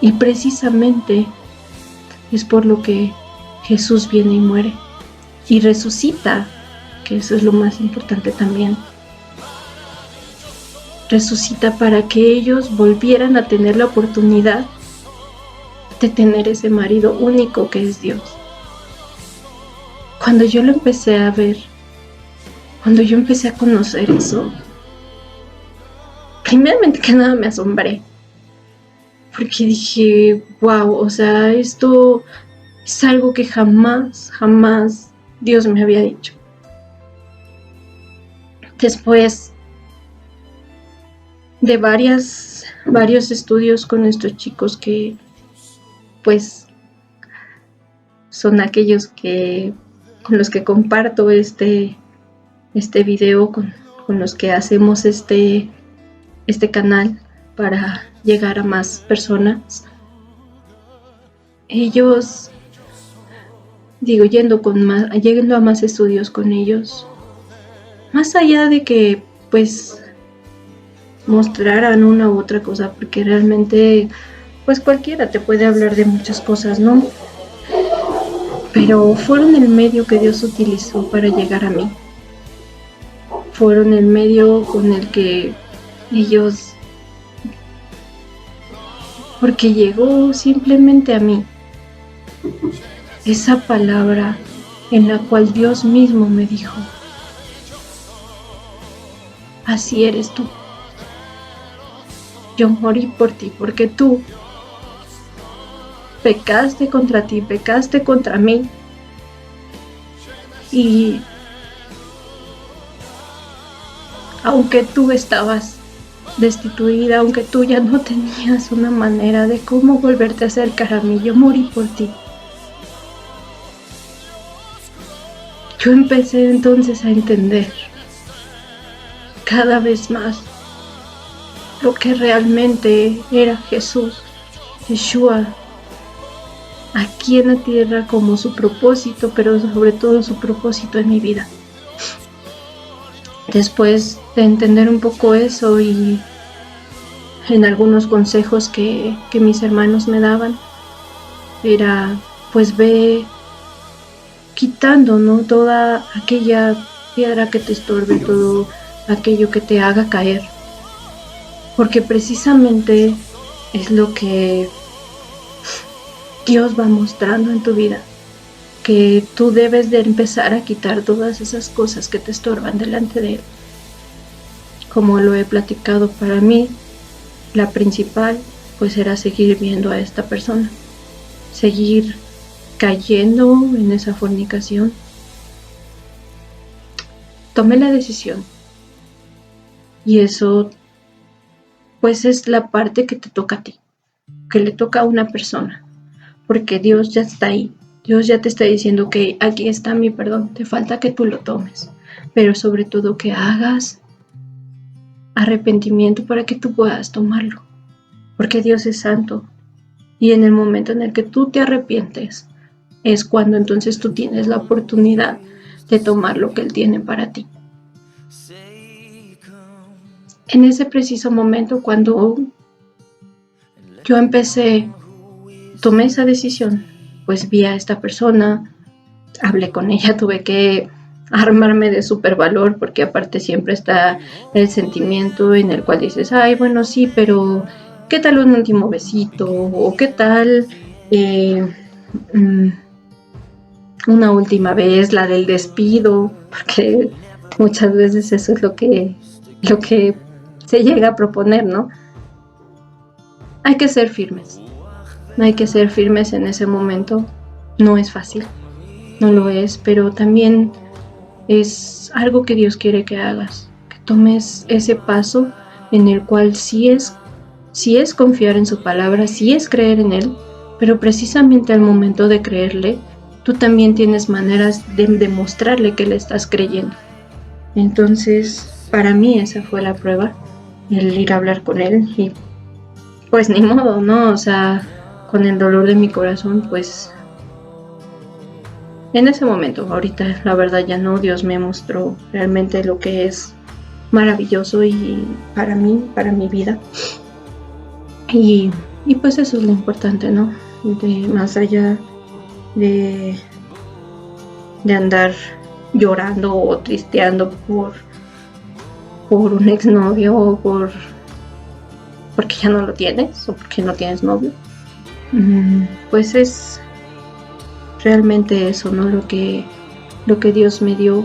Y precisamente es por lo que Jesús viene y muere y resucita, que eso es lo más importante también. Resucita para que ellos volvieran a tener la oportunidad de tener ese marido único que es Dios. Cuando yo lo empecé a ver, cuando yo empecé a conocer eso, primeramente que nada me asombré, porque dije, wow, o sea, esto es algo que jamás Dios me había dicho. Después de varios estudios con estos chicos que pues son aquellos con los que comparto este video, con los que hacemos este canal para llegar a más personas. Ellos, yendo a más estudios con ellos, más allá de que pues mostraran una u otra cosa, porque realmente pues cualquiera te puede hablar de muchas cosas, ¿no? pero fueron el medio que Dios utilizó para llegar a mí. Fueron el medio con el que ellos, porque llegó simplemente a mí esa palabra en la cual Dios mismo me dijo: así eres tú. Yo morí por ti porque tú pecaste contra ti, pecaste contra mí. Y aunque tú estabas destituida, aunque tú ya no tenías una manera de cómo volverte a acercar a mí, yo morí por ti. Yo empecé entonces a entender cada vez más lo que realmente era Jesús, Yeshua, aquí en la tierra, como su propósito, pero sobre todo su propósito en mi vida. Después de entender un poco eso y en algunos consejos que mis hermanos me daban, era pues ve quitando, ¿no?, toda aquella piedra que te estorbe, todo aquello que te haga caer, porque precisamente es lo que Dios va mostrando en tu vida, que tú debes de empezar a quitar todas esas cosas que te estorban delante de Él. Como lo he platicado, para mí la principal pues era seguir viendo a esta persona, seguir cayendo en esa fornicación. Tomé la decisión y eso pues es la parte que te toca a ti, que le toca a una persona, porque Dios ya está ahí. Dios ya te está diciendo que aquí está mi perdón, te falta que tú lo tomes, pero sobre todo que hagas arrepentimiento para que tú puedas tomarlo, porque Dios es santo y en el momento en el que tú te arrepientes es cuando entonces tú tienes la oportunidad de tomar lo que Él tiene para ti. En ese preciso momento, cuando yo tomé esa decisión, pues vi a esta persona, hablé con ella, tuve que armarme de súper valor, porque aparte siempre está el sentimiento en el cual dices, ay, bueno, sí, pero ¿qué tal un último besito? ¿O qué tal una última vez, la del despido? Porque muchas veces eso es lo que se llega a proponer, ¿no? Hay que ser firmes. Hay que ser firmes en ese momento. No es fácil, no lo es, pero también es algo que Dios quiere que hagas, que tomes ese paso en el cual sí es confiar en su palabra, sí es creer en Él, pero precisamente al momento de creerle, tú también tienes maneras de demostrarle que le estás creyendo. Entonces, para mí esa fue la prueba, el ir a hablar con Él y pues ni modo, ¿no? O sea, con el dolor de mi corazón, pues en ese momento, ahorita la verdad ya no, Dios me mostró realmente lo que es maravilloso y para mí, para mi vida. Y pues eso es lo importante, ¿no? Más allá de andar llorando o tristeando por un exnovio o porque ya no lo tienes o porque no tienes novio, pues es realmente eso, ¿no? Lo que Dios me dio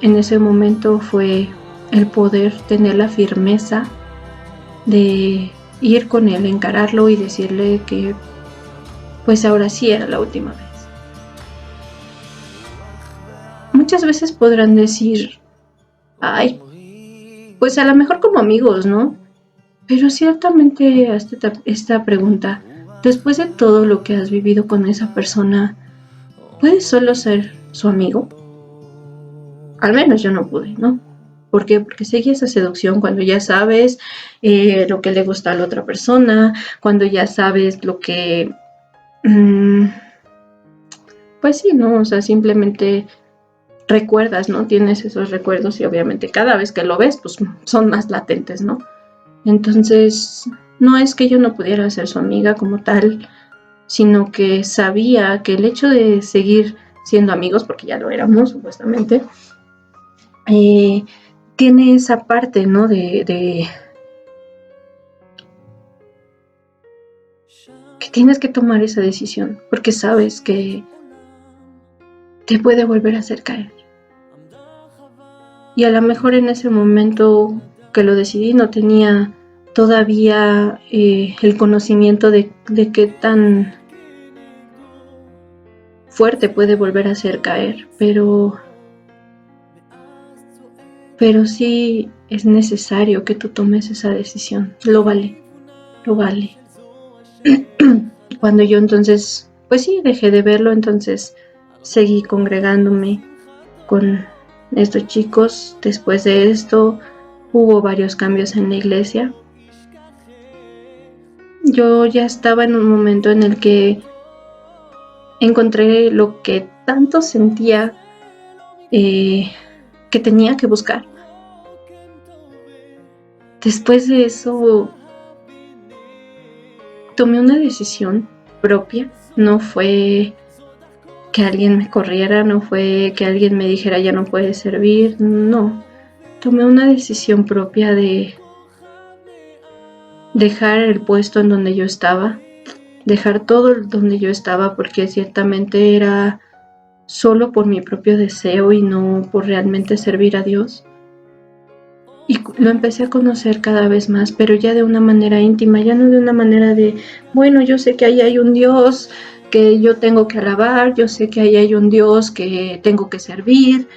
en ese momento fue el poder tener la firmeza de ir con Él, encararlo y decirle que pues ahora sí era la última vez. Muchas veces podrán decir, ay, pues a lo mejor como amigos, ¿no? Pero ciertamente esta pregunta, después de todo lo que has vivido con esa persona, ¿puedes solo ser su amigo? Al menos yo no pude, ¿no? ¿Por qué? Porque seguí esa seducción cuando ya sabes lo que le gusta a la otra persona, cuando ya sabes lo que... pues sí, ¿no? O sea, simplemente recuerdas, ¿no? Tienes esos recuerdos y obviamente cada vez que lo ves, pues son más latentes, ¿no? Entonces, no es que yo no pudiera ser su amiga como tal, sino que sabía que el hecho de seguir siendo amigos, porque ya lo éramos supuestamente, tiene esa parte, ¿no? De que tienes que tomar esa decisión, porque sabes que te puede volver a hacer caer. Y a lo mejor en ese momento que lo decidí no tenía todavía el conocimiento de qué tan fuerte puede volver a hacer caer, pero sí es necesario que tú tomes esa decisión. Lo vale, lo vale. Cuando yo entonces, pues sí, dejé de verlo, entonces seguí congregándome con estos chicos. Después de esto hubo varios cambios en la iglesia. Yo ya estaba en un momento en el que encontré lo que tanto sentía que tenía que buscar. Después de eso tomé una decisión propia. No fue que alguien me corriera, no fue que alguien me dijera ya no puedes servir, no. Tomé una decisión propia de dejar el puesto en donde yo estaba, dejar todo donde yo estaba, porque ciertamente era solo por mi propio deseo y no por realmente servir a Dios. Y lo empecé a conocer cada vez más, pero ya de una manera íntima, ya no de una manera de, bueno, yo sé que ahí hay un Dios que yo tengo que alabar, yo sé que ahí hay un Dios que tengo que servir,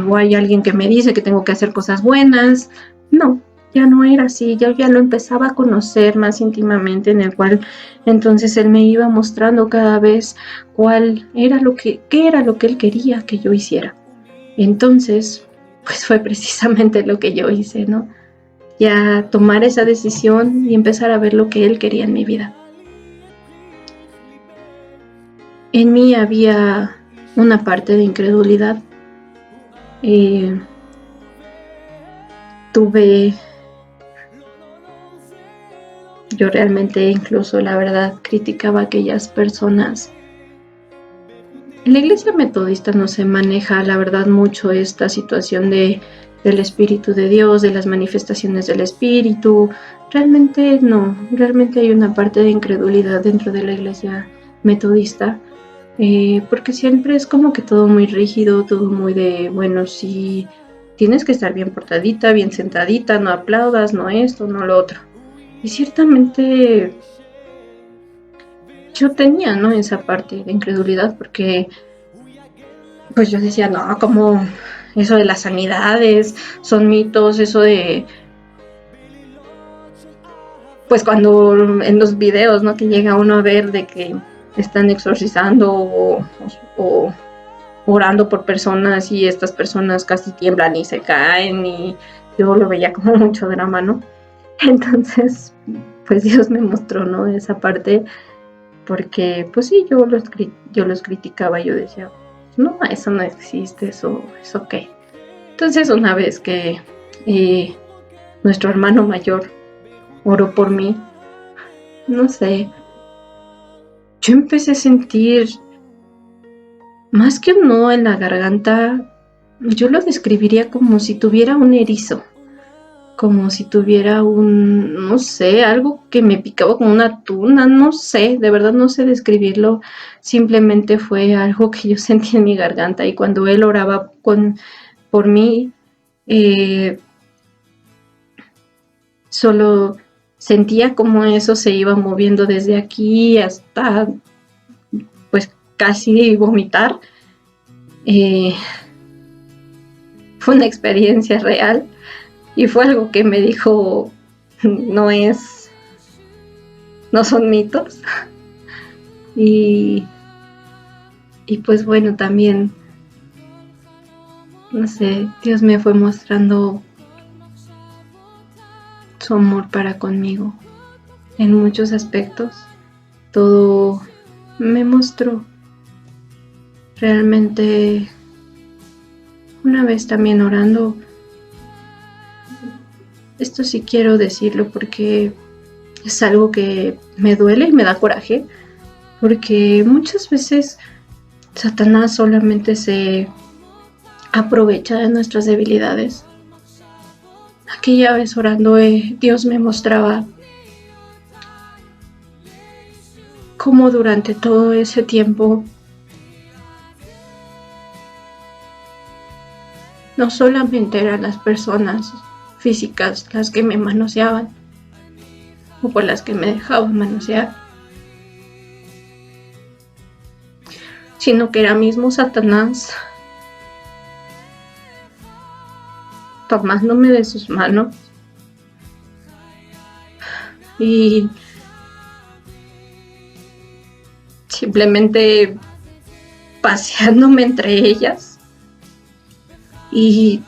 o hay alguien que me dice que tengo que hacer cosas buenas. No, ya no era así, yo ya lo empezaba a conocer más íntimamente, en el cual entonces él me iba mostrando cada vez qué era lo que él quería que yo hiciera. Entonces, pues fue precisamente lo que yo hice, ¿no? Ya tomar esa decisión y empezar a ver lo que él quería en mi vida. En mí había una parte de incredulidad. Yo realmente incluso, la verdad, criticaba a aquellas personas. En la iglesia metodista no se maneja, la verdad, mucho esta situación del Espíritu de Dios, de las manifestaciones del Espíritu. Realmente no, realmente hay una parte de incredulidad dentro de la iglesia metodista, porque siempre es como que todo muy rígido, todo muy de, bueno, sí, tienes que estar bien portadita, bien sentadita, no aplaudas, no esto, no lo otro. Y ciertamente yo tenía, ¿no?, esa parte de incredulidad, porque pues yo decía, no, como eso de las sanidades son mitos, eso de, pues cuando en los videos, ¿no?, que llega uno a ver de que están exorcizando o orando por personas y estas personas casi tiemblan y se caen, y yo lo veía como mucho drama, ¿no? Entonces, pues Dios me mostró, ¿no?, esa parte, porque pues sí, yo los criticaba, yo decía, no, eso no existe, eso qué. Entonces, una vez que nuestro hermano mayor oró por mí, no sé, yo empecé a sentir más que un nudo en la garganta. Yo lo describiría como si tuviera un erizo, como si tuviera no sé, algo que me picaba como una tuna, no sé, de verdad no sé describirlo, simplemente fue algo que yo sentí en mi garganta. Y cuando él oraba por mí, solo sentía como eso se iba moviendo desde aquí hasta pues casi vomitar. Fue una experiencia real y fue algo que me dijo, no son mitos. Y pues bueno, también, no sé, Dios me fue mostrando su amor para conmigo en muchos aspectos. Todo me mostró. Realmente, una vez también orando, esto sí quiero decirlo porque es algo que me duele y me da coraje. porque muchas veces Satanás solamente se aprovecha de nuestras debilidades. Aquella vez orando, Dios me mostraba cómo durante todo ese tiempo no solamente eran las personas físicas las que me manoseaban o por las que me dejaban manosear, sino que era mismo Satanás tomándome de sus manos y simplemente paseándome entre ellas. Y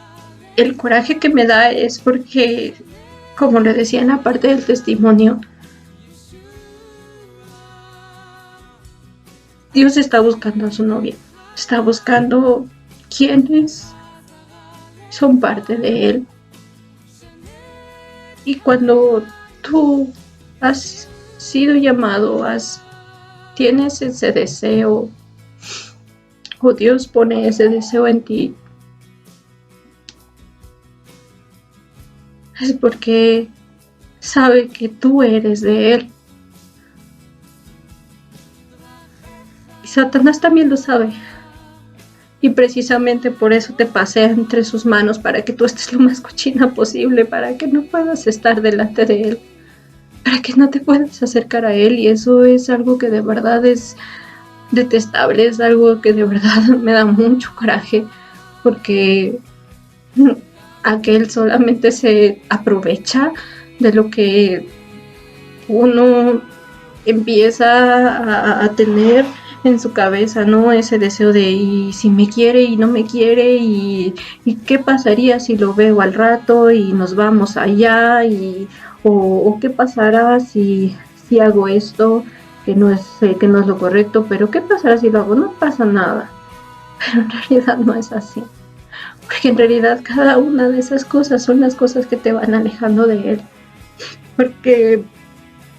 el coraje que me da es porque, como le decía en la parte del testimonio, Dios está buscando a su novia, está buscando quienes son parte de Él. Y cuando tú has sido llamado, tienes ese deseo, o Dios pone ese deseo en ti, es porque sabe que tú eres de Él. Y Satanás también lo sabe. Y precisamente por eso te pasea entre sus manos, para que tú estés lo más cochina posible, para que no puedas estar delante de Él, para que no te puedas acercar a Él. Y eso es algo que de verdad es detestable, es algo que de verdad me da mucho coraje, porque aquel solamente se aprovecha de lo que uno empieza a tener en su cabeza, ¿no? Ese deseo de, y si me quiere y no me quiere, y qué pasaría si lo veo al rato y nos vamos allá, o qué pasará si hago esto, que no es lo correcto, pero qué pasará si lo hago, no pasa nada. Pero en realidad no es así, porque en realidad cada una de esas cosas son las cosas que te van alejando de Él, porque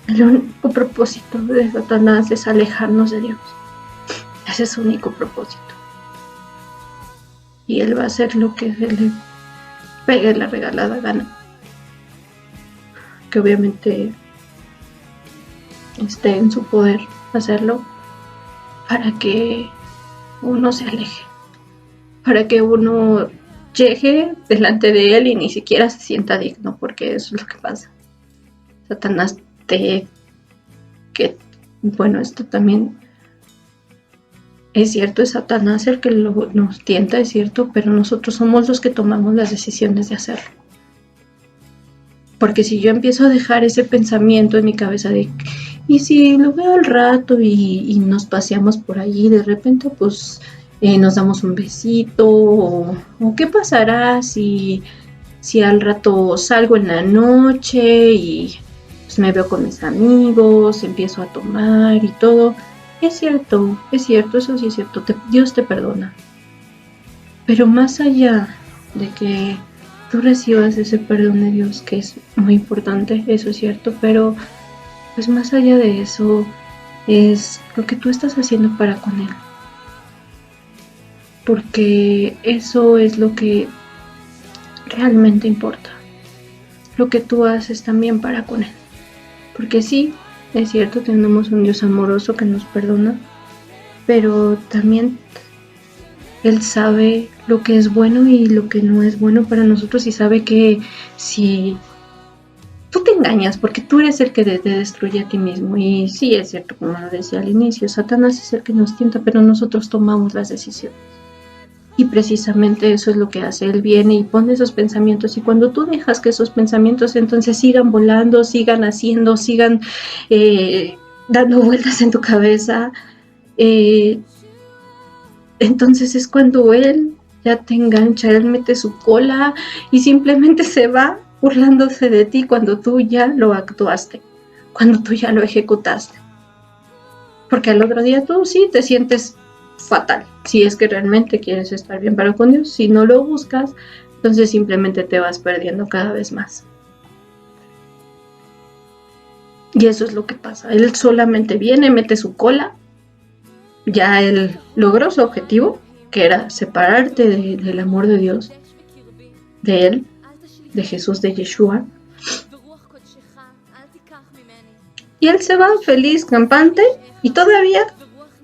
el único propósito de Satanás es alejarnos de Dios. Ese es su único propósito. Y Él va a hacer lo que se le pegue la regalada gana. Que obviamente esté en su poder hacerlo, para que uno se aleje, para que uno llegue delante de Él y ni siquiera se sienta digno, porque eso es lo que pasa. Satanás bueno, esto también es cierto, es Satanás el que nos tienta, es cierto, pero nosotros somos los que tomamos las decisiones de hacerlo. Porque si yo empiezo a dejar ese pensamiento en mi cabeza de, y si lo veo al rato y nos paseamos por allí, de repente pues nos damos un besito, o qué pasará si al rato salgo en la noche y pues me veo con mis amigos, empiezo a tomar y todo. Es cierto, eso sí es cierto, Dios te perdona. Pero más allá de que tú recibas ese perdón de Dios, que es muy importante, eso es cierto, pero pues más allá de eso es lo que tú estás haciendo para con Él. Porque eso es lo que realmente importa. Lo que tú haces también para con Él. Porque sí, es cierto, tenemos un Dios amoroso que nos perdona, pero también Él sabe lo que es bueno y lo que no es bueno para nosotros, y sabe que si tú te engañas, porque tú eres el que te destruye a ti mismo. Y sí, es cierto, como lo decía al inicio, Satanás es el que nos tienta, pero nosotros tomamos las decisiones. Y precisamente eso es lo que hace. Él viene y pone esos pensamientos, y cuando tú dejas que esos pensamientos entonces sigan volando, sigan haciendo, sigan dando vueltas en tu cabeza, entonces es cuando Él ya te engancha, Él mete su cola y simplemente se va burlándose de ti cuando tú ya lo actuaste, cuando tú ya lo ejecutaste. Porque al otro día tú sí te sientes fatal, si es que realmente quieres estar bien para con Dios. Si no lo buscas, entonces simplemente te vas perdiendo cada vez más. Y eso es lo que pasa. Él solamente viene, mete su cola ya él logró su objetivo, que era separarte del amor de Dios, de él, de Jesús, de Yeshua. Y él se va feliz, campante, y todavía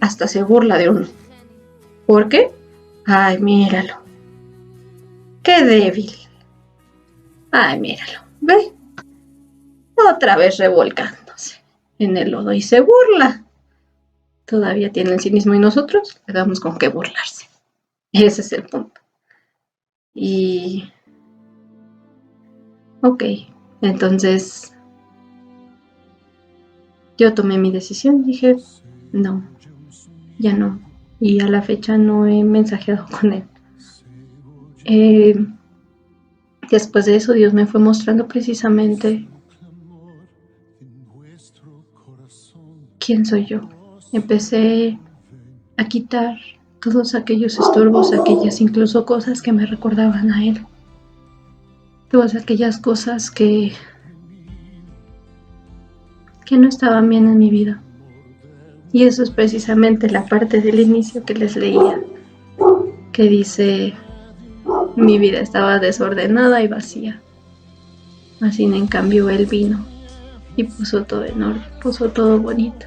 hasta se burla de uno. ¿Por qué? Ay, míralo. ¡Qué débil! Ay, míralo. ¿Ve? Otra vez revolcándose en el lodo y se burla. Todavía tiene el cinismo y nosotros le damos con qué burlarse. Ese es el punto. Y... ok, entonces yo tomé mi decisión. Dije, no, ya no. Y a la fecha no he mensajeado con él. Después de eso, Dios me fue mostrando precisamente quién soy yo. Empecé a quitar todos aquellos estorbos, aquellas incluso cosas que me recordaban a él. Todas aquellas cosas que no estaban bien en mi vida. Y eso es precisamente la parte del inicio que les leía, que dice, mi vida estaba desordenada y vacía. Así en cambio él vino y puso todo en orden, puso todo bonito.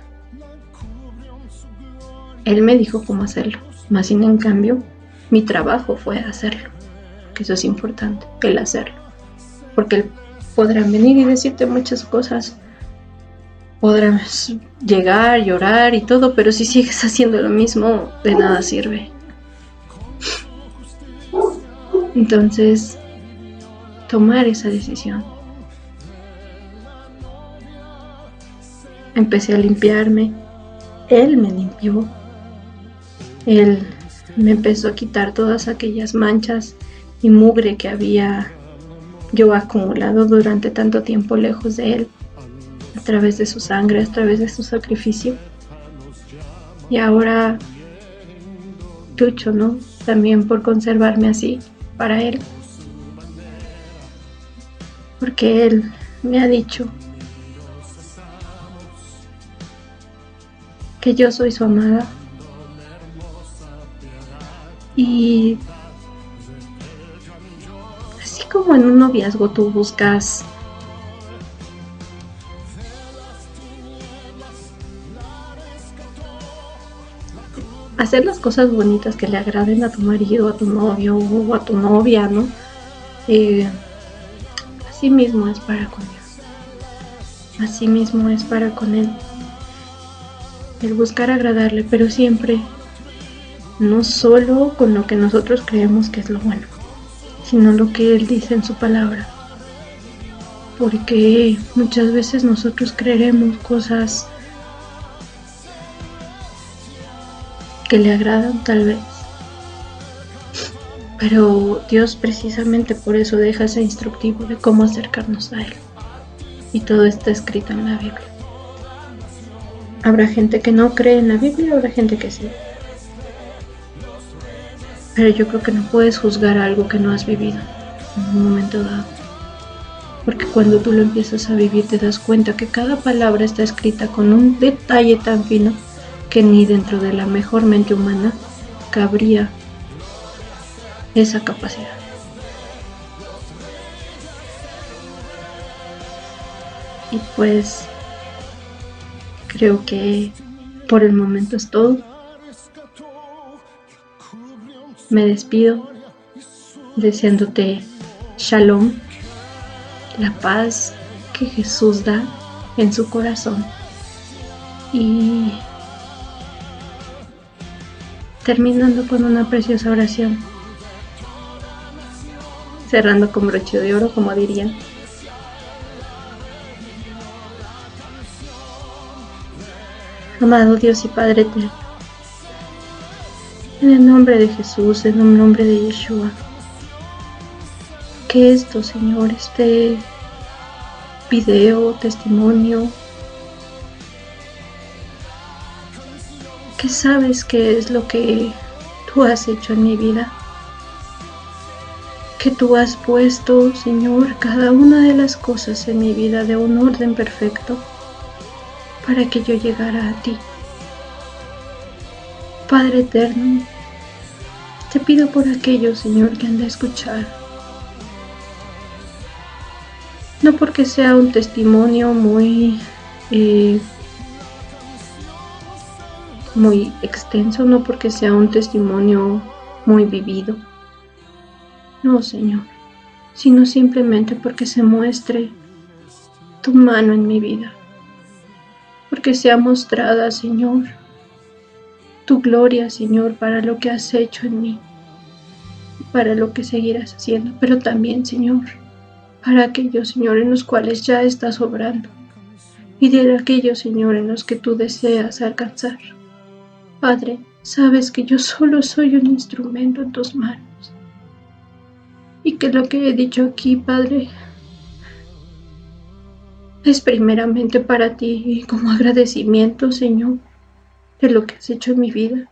Él me dijo cómo hacerlo, más sin en cambio mi trabajo fue hacerlo, que eso es importante, el hacerlo, porque él podrán venir y decirte muchas cosas, podrán llegar, llorar y todo, pero si sigues haciendo lo mismo, de nada sirve. Entonces, tomar esa decisión. Empecé a limpiarme, él me limpió, él me empezó a quitar todas aquellas manchas y mugre que había yo acumulado durante tanto tiempo lejos de él, a través de su sangre, a través de su sacrificio. Y ahora lucho, ¿no? También por conservarme así para él, porque él me ha dicho que yo soy su amada. Y así como en un noviazgo tú buscas hacer las cosas bonitas que le agraden a tu marido, a tu novio o a tu novia, ¿no? Así mismo es para con Dios. Así mismo es para con Él. El buscar agradarle, pero siempre, no solo con lo que nosotros creemos que es lo bueno, sino lo que Él dice en su palabra. Porque muchas veces nosotros creeremos cosas que le agradan tal vez, pero Dios precisamente por eso deja ese instructivo de cómo acercarnos a Él, y todo está escrito en la Biblia. Habrá gente que no cree en la Biblia, habrá gente que sí, pero yo creo que no puedes juzgar algo que no has vivido en un momento dado, porque cuando tú lo empiezas a vivir te das cuenta que cada palabra está escrita con un detalle tan fino que ni dentro de la mejor mente humana cabría esa capacidad. Y pues creo que por el momento es todo. Me despido deseándote Shalom, la paz que Jesús da en su corazón, y terminando con una preciosa oración, cerrando con broche de oro, como dirían. Amado Dios y Padre eterno, en el nombre de Jesús, en el nombre de Yeshua, que esto, Señor, este video, testimonio, que sabes que es lo que tú has hecho en mi vida, que tú has puesto, Señor, cada una de las cosas en mi vida de un orden perfecto para que yo llegara a ti. Padre eterno, te pido por aquellos, Señor, que han de escuchar. No porque sea un testimonio muy extenso, no porque sea un testimonio muy vivido. No, Señor, sino simplemente porque se muestre tu mano en mi vida. Porque sea mostrada, Señor, tu gloria, Señor, para lo que has hecho en mí, para lo que seguirás haciendo, pero también, Señor, para aquellos, Señor, en los cuales ya estás obrando y de aquellos, Señor, en los que tú deseas alcanzar. Padre, sabes que yo solo soy un instrumento en tus manos y que lo que he dicho aquí, Padre, es primeramente para ti y como agradecimiento, Señor, de lo que has hecho en mi vida.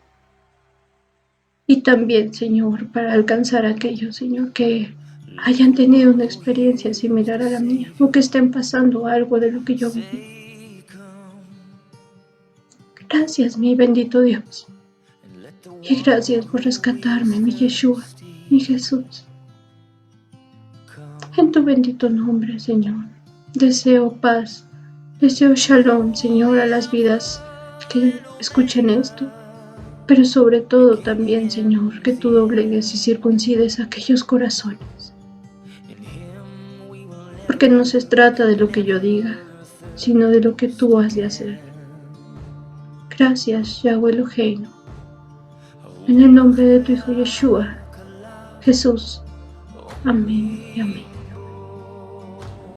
Y también, Señor, para alcanzar a aquellos, Señor, que hayan tenido una experiencia similar a la mía o que estén pasando algo de lo que yo viví. Gracias, mi bendito Dios. Y gracias por rescatarme, mi Yeshua, mi Jesús. En tu bendito nombre, Señor, deseo paz, deseo shalom, Señor, a las vidas que escuchen esto. Pero sobre todo también, Señor, que tú doblegues y circuncides aquellos corazones. Porque no se trata de lo que yo diga, sino de lo que tú has de hacer. Gracias, Yahweh Eloheinu. En el nombre de tu Hijo Yeshua, Jesús. Amén y amén.